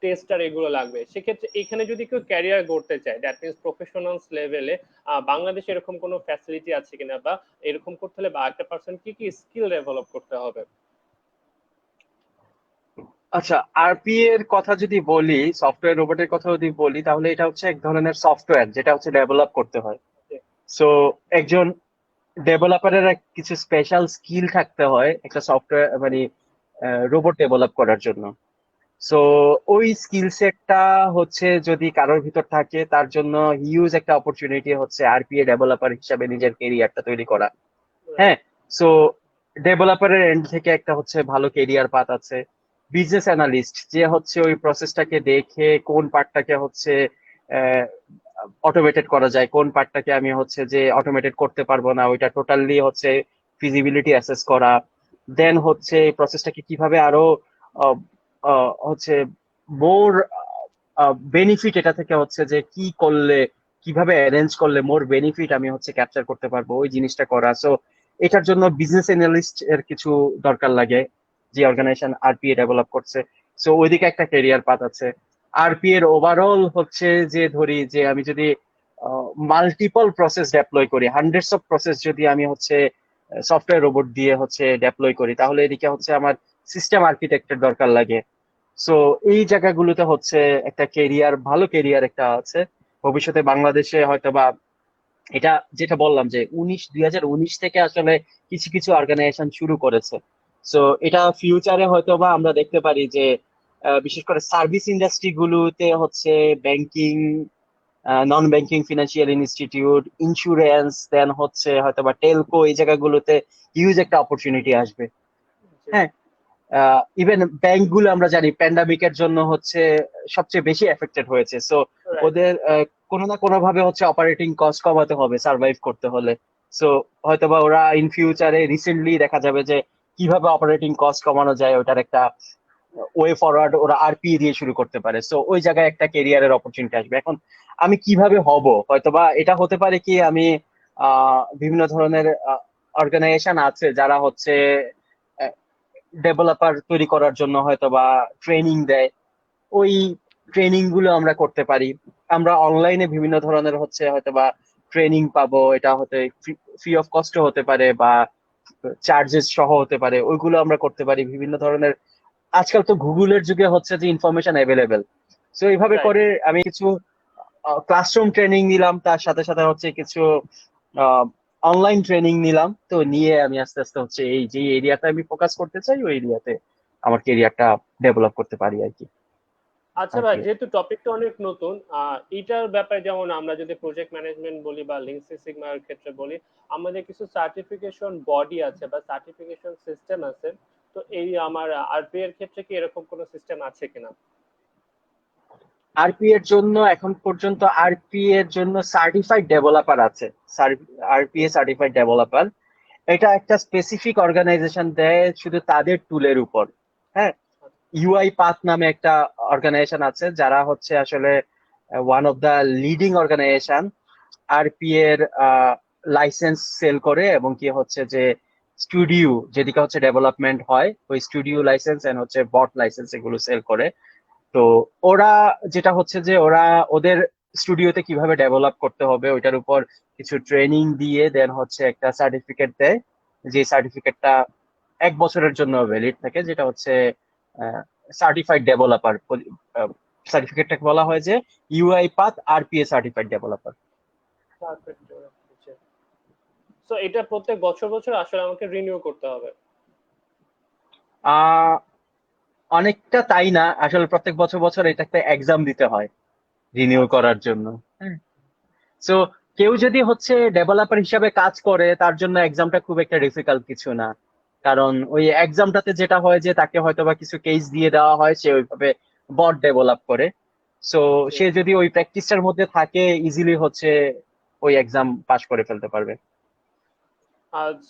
Speaker 1: টেস্টার এগুলো লাগবে। সেক্ষেত্রে এখানে যদি কেউ ক্যারিয়ার গড়তে চায়, দ্যাট মিনস প্রফেশনালস লেভেলে, বাংলাদেশে এরকম কোনো ফ্যাসিলিটি আছে কিনা, বা এরকম করতে হলে বা একটা পার্সন কি কি স্কিল ডেভেলপ করতে হবে?
Speaker 2: আচ্ছা, আরপি এর কথা যদি বলি, সফটওয়্যার রোবটের কথা যদি বলি, তাহলে এটা হচ্ছে এক ধরনের সফটওয়্যার যেটা হচ্ছে ডেভেলপ করতে হয়। সো একজন ডেভেলপারের কিছু স্পেশাল স্কিল থাকতে হয় একটা সফটওয়্যার মানে রোবট ডেভেলপ করার জন্য। সো ওই স্কিল সেটটা হচ্ছে যদি কারোর ভিতর থাকে, তার জন্য হিউজ একটা অপরচুনিটি হচ্ছে আরপিএ ডেভেলপার হিসাবে নিজের কেরিয়ারটা তৈরি করা। হ্যাঁ, সো ডেভেলপারের এন্ড থেকে একটা হচ্ছে ভালো কেরিয়ার পাথ আছে। বিজনেস অ্যানালিস্ট, যে হচ্ছে ওই প্রসেসটাকে দেখে কোন পার্টটাকে হচ্ছে অটোমেটেড করা যায়, কোন পার্টটাকে আমি হচ্ছে যে অটোমেটেড করতে পারবো না, ওইটা টোটালি হচ্ছে ফিজিবিলিটি অ্যাসেস করা। দেন হচ্ছে এই প্রসেসটাকে কিভাবে আরো হচ্ছে মোর বেনিফিট এটা থেকে হচ্ছে যে কি করলে, কিভাবে অ্যারেঞ্জ করলে মোর বেনিফিট আমি হচ্ছে ক্যাপচার করতে পারবো, ওই জিনিসটা করা। সো এটার জন্য বিজনেস অ্যানালিস্ট এর কিছু দরকার লাগে, যে অর্গানাইজেশন আরপিএ ডেভেলপ করছে। সো ওইদিকে একটা ক্যারিয়ার পাথ আছে। আরপি এর ওভারঅল হচ্ছে যে ধরি যে আমি যদি মাল্টিপল প্রসেস ডেপ্লয় করি, হান্ড্রেডস অফ প্রসেস যদি আমি হচ্ছে সফটওয়্যার রোবট দিয়ে হচ্ছে ডেপ্লয় করি, তাহলে এদিকে হচ্ছে আমার সিস্টেম আর্কিটেক্টের দরকার লাগে। সো এই জায়গাগুলোতে হচ্ছে একটা কেরিয়ার, ভালো কেরিয়ার একটা আছে ভবিষ্যতে বাংলাদেশে হয়তো বা। এটা যেটা বললাম যে 2019 থেকে আসলে কিছু কিছু অর্গানাইজেশন শুরু করেছে। সো এটা ফিউচারে হয়তো বা আমরা দেখতে পারি যে বিশেষ করে সার্ভিস ইন্ডাস্ট্রি গুলোতে হচ্ছে banking, non banking financial institute, insurance, then হচ্ছে হয়তো বা টেলকো, এই জায়গাগুলোতে হিউজ একটা অপরচুনিটি আসবে।
Speaker 1: জি,
Speaker 2: হ্যাঁ, ইভেন ব্যাংক গুলো আমরা জানি প্যান্ডামিকের জন্য হচ্ছে সবচেয়ে বেশি এফেক্টেড হয়েছে। So
Speaker 1: right.
Speaker 2: ওদের কোনো না কোনো ভাবে হচ্ছে অপারেটিং কস্ট কমাতে হবে সার্ভাইভ করতে হলে। সো হয়তোবা ওরা ইন ফিউচারে রিসেন্টলি দেখা যাবে যে কিভাবে অপারেটিং কস্ট কমানো যায় ওটার একটা ওয়ে ফরওয়ার্ড ওরা আরপি দিয়ে শুরু করতে পারে। সো ওই জায়গায় একটা কেরিয়ারের অপরচুনিটি আসবে। এখন আমি কিভাবে হব, হয়তোবা এটা হতে পারে কি আমি বিভিন্ন ধরনের অর্গানাইজেশন আছে যারা হচ্ছে ডেভেলপার তৈরি করার জন্য হয়তো বা ট্রেনিং দেয়, ওই ট্রেনিং গুলো আমরা করতে পারি। আমরা অনলাইনে বিভিন্ন ধরনের হচ্ছে হয়তো বা ট্রেনিং পাবো, এটা হতে ফ্রি অফ কস্ট হতে পারে বা চার্জেস সহ হতে পারে, ওইগুলো আমরা করতে পারি বিভিন্ন ধরনের। আজকাল তো গুগলের যুগে হচ্ছে যে ইনফরমেশন অ্যাভেলেবেল। তো এইভাবে
Speaker 1: রাইট।
Speaker 2: করে আমি কিছু ক্লাসরুম ট্রেনিং নিলাম, তার সাথে সাথে হচ্ছে কিছু অনলাইন ট্রেনিং নিলাম। তো নিয়ে আমি আস্তে আস্তে হচ্ছে এই যে এরিয়াতে আমি ফোকাস করতে চাই ওই এরিয়াতে আমার কেরিয়ারটা ডেভেলপ করতে পারি আর কি।
Speaker 1: আচ্ছা
Speaker 2: আর
Speaker 1: ভাই,
Speaker 2: কি
Speaker 1: যেহেতু টপিকটা অনেক নতুন, এটার ব্যাপারে যেমন আমরা যদি প্রজেক্ট ম্যানেজমেন্ট বলি বা লিন সিক্স সিগমার ক্ষেত্রে বলি, আমাদের কিছু সার্টিফিকেশন বডি আছে বা সার্টিফিকেশন সিস্টেম আছে। তো এই আমার আরপি এর ক্ষেত্রে কি এরকম কোনো সিস্টেম আছে কিনা?
Speaker 2: আরপি এর জন্য এখন পর্যন্ত আরপি এর জন্য সার্টিফাইড ডেভেলপার আছে। আরপিএ সার্টিফাইড ডেভেলপার, এটা একটা স্পেসিফিক অর্গানাইজেশন দেয় শুধু তাদের টুলের উপর। হ্যাঁ, ইউআই পাথ নামে একটা অর্গানাইজেশন আছে যারা হচ্ছে আসলে one of the leading organization RP এর লাইসেন্স সেল করে, এবং কি হচ্ছে যে স্টুডিও যেদিকে হচ্ছে ডেভেলপমেন্ট হয় ওই স্টুডিও লাইসেন্স এন্ড হচ্ছে বট লাইসেন্স এগুলো সেল করে। তো ওরা যেটা হচ্ছে যে ওরা ওদের স্টুডিওতে কিভাবে ডেভেলপ করতে হবে ওইটার উপর কিছু ট্রেনিং দিয়ে দেন হচ্ছে একটা সার্টিফিকেট দেয়, যে সার্টিফিকেটটা 1 বছরের জন্য ভ্যালিড থাকে, যেটা হচ্ছে সার্টিফাইড ডেভেলপার সার্টিফিকেটটাকে বলা হয় যে UiPath RPA certified developer.
Speaker 1: Perfect. So এটা প্রত্যেক বছর বছর আসলে আমাকে রিনিউ করতে হবে?
Speaker 2: আহ অনেকটা তাই না, আসলে প্রত্যেক বছর বছর এটা একটা এক্সাম দিতে হয় রিনিউ
Speaker 1: আচ্ছা।
Speaker 2: করার জন্য। সো কেউ যদি হচ্ছে ডেভেলপার হিসাবে কাজ করে তার জন্য এক্সামটা খুব একটা ডিফিকাল্ট কিছু না। কারণ ওই এক্সামটাতে যেটা হয় যে তাকে হয়তো বা কিছু কেস দিয়ে দেওয়া হয়, সে ওইভাবে বট ডেভেলপ করে। সো
Speaker 1: জি।
Speaker 2: সে যদি ওই প্র্যাকটিসটার মধ্যে থাকে ইজিলি হচ্ছে ওই এক্সাম পাস করে ফেলতে পারবে।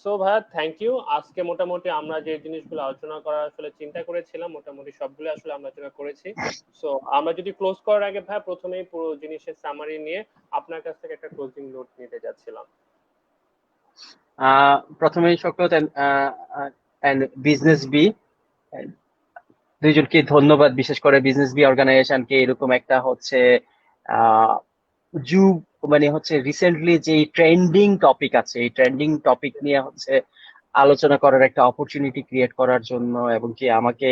Speaker 1: সো ভাইয়া, থ্যাংক ইউ। আজকে মোটামুটি আমরা যে জিনিসগুলো আলোচনা করার আসলে চিন্তা করেছিলাম মোটামুটি সবগুলো আসলে আমরা আলোচনা করেছি। সো আমরা যদি ক্লোজ করার আগে ভাইয়া প্রথমেই পুরো জিনিসের সামারি নিয়ে আপনার কাছ থেকে একটা ক্লোজিং নোট নিতে যাচ্ছিলাম।
Speaker 2: প্রথমেই শকত এন্ড বিজনেস বি দুইজনকে ধন্যবাদ, বিশেষ করে বিজনেস বি অর্গানাইজেশনকে এরকম একটা হচ্ছে আহ যুগ, মানে হচ্ছে রিসেন্টলি যে ট্রেন্ডিং টপিক আছে এই ট্রেন্ডিং টপিক নিয়ে হচ্ছে আলোচনা করার একটা অপরচুনিটি ক্রিয়েট করার জন্য, এবং কি আমাকে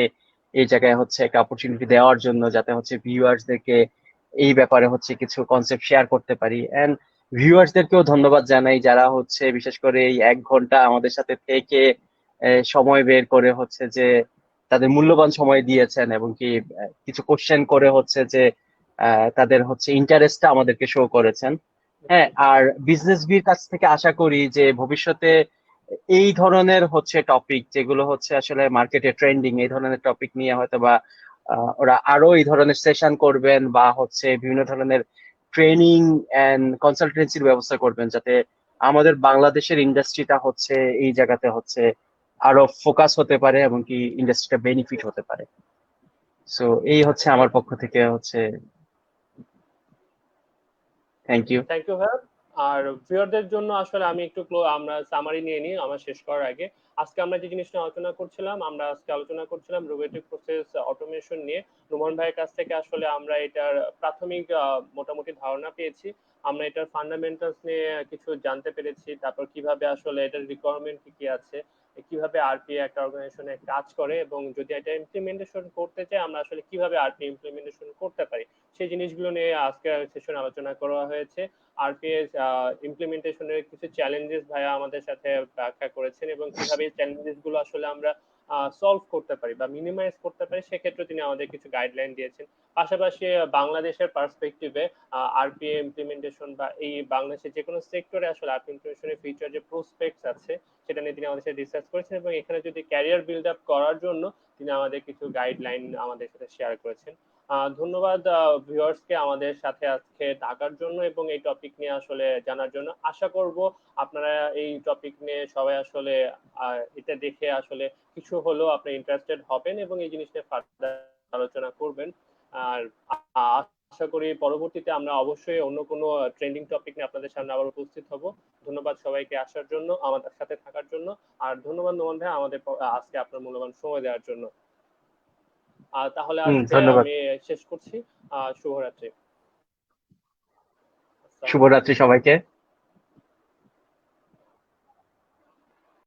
Speaker 2: এই জায়গায় হচ্ছে একটা অপরচুনিটি দেওয়ার জন্য যাতে হচ্ছে ভিউয়ার্সদেরকে এই ব্যাপারে হচ্ছে কিছু কনসেপ্ট শেয়ার করতে পারি। এন্ড ভিউয়ার্সদেরকেও ধন্যবাদ জানাই যারা হচ্ছে বিশেষ করে এই 1 ঘন্টা আমাদের সাথে থেকে সময় বের করে হচ্ছে যে তাদের মূল্যবান সময় দিয়েছেন, এবং কি কিছু কোশ্চেন করে হচ্ছে যে তাদের হচ্ছে ইন্টারেস্টটা আমাদেরকে শো করেছেন। হ্যাঁ, আর বিজনেস বির কাছ থেকে আশা করি যে ভবিষ্যতে এই ধরনের হচ্ছে টপিক যেগুলো হচ্ছে আসলে মার্কেটে ট্রেন্ডিং, এই ধরনের টপিক নিয়ে হয়তো বা ওরা আরো এই ধরনের সেশন করবেন বা হচ্ছে বিভিন্ন ধরনের ট্রেনিং এন্ড কনসালটেন্সির ব্যবস্থা করবেন, যাতে আমাদের বাংলাদেশের ইন্ডাস্ট্রিটা হচ্ছে এই জায়গাতে হচ্ছে আরো ফোকাস হতে পারে এবং কি ইন্ডাস্ট্রিটা বেনিফিট হতে পারে। সো এই হচ্ছে আমার পক্ষ থেকে হচ্ছে থ্যাংক ইউ।
Speaker 1: থ্যাংক ইউ ভাইয়া। আর ভিউয়ারদের জন্য আসলে আমি একটু আমরা সামারি নিয়ে নিই আমার শেষ করার আগে। আজকে আমরা যে জিনিসটা আলোচনা করছিলাম, আমরা আজকে আলোচনা করছিলাম রোবোটিক প্রসেস অটোমেশন নিয়ে। রোমান ভাইয়ের কাছ থেকে আসলে আমরা এটার প্রাথমিক মোটামুটি ধারণা পেয়েছি। আমরা এটার ফান্ডামেন্টালস নিয়ে কিছু জানতে পেরেছি, তারপর কিভাবে আসলে এটার রিকোয়ারমেন্ট কি কি আছে, কিভাবে আরপিএ একটা অর্গানাইজেশনে কাজ করে, এবং যদি এটা ইমপ্লিমেন্টেশন করতে চাই আমরা আসলে কিভাবে আরপিএ ইমপ্লিমেন্টেশন করতে পারি, সেই জিনিসগুলো নিয়ে আজকের সেশনে আলোচনা করা হয়েছে। আরপিএ ইমপ্লিমেন্টেশনের কিছু চ্যালেঞ্জেস ভাইয়া আমাদের সাথে ব্যাখ্যা করেছেন, এবং কিভাবে এই চ্যালেঞ্জেস গুলো আসলে আমরা সলভ করতে পারি বা মিনিমাইজ করতে পারি, সেক্ষেত্রে তিনি আমাদের কিছু গাইডলাইন দিয়েছেন। পাশাপাশি বাংলাদেশের পার্সপেক্টিভে আরপিএ ইমপ্লিমেন্টেশন বা এই বাংলাদেশের যে কোনো সেক্টরে আসলে আরপিএ ইমপ্লিমেন্টেশনের ফিউচার যে প্রসপেক্টস আছে সেটা নিয়ে তিনি আমাদের সাথে ডিসকাস করেছেন, এবং এখানে যদি ক্যারিয়ার বিল্ড আপ করার জন্য তিনি আমাদের কিছু গাইডলাইন আমাদের সাথে শেয়ার করেছেন। ধন্যবাদ ভিউয়ার্সকে আমাদের সাথে আজকে থাকার জন্য এবং এই টপিক নিয়ে আসলে জানার জন্য। আশা করব আপনারা এই টপিক নিয়ে সবাই আসলে এটা দেখে আসলে কিছু হলেও আপনি ইন্টারেস্টেড হবেন এবং এই জিনিস নিয়ে ফার্দার আলোচনা করবেন। আর আশা করি পরবর্তীতে আমরা অবশ্যই অন্য কোনো ট্রেন্ডিং টপিক নিয়ে আপনাদের সামনে আবার উপস্থিত হব। ধন্যবাদ সবাইকে আসার জন্য, আমাদের সাথে থাকার জন্য। আর ধন্যবাদ নোমান ভাই আমাদের আজকে আপনার মূল্যবান সময় দেওয়ার জন্য। তাহলে আজকে
Speaker 2: ধন্যবাদ।
Speaker 1: আমি শেষ করছি। শুভরাত্রি।
Speaker 2: শুভরাত্রি সবাইকে।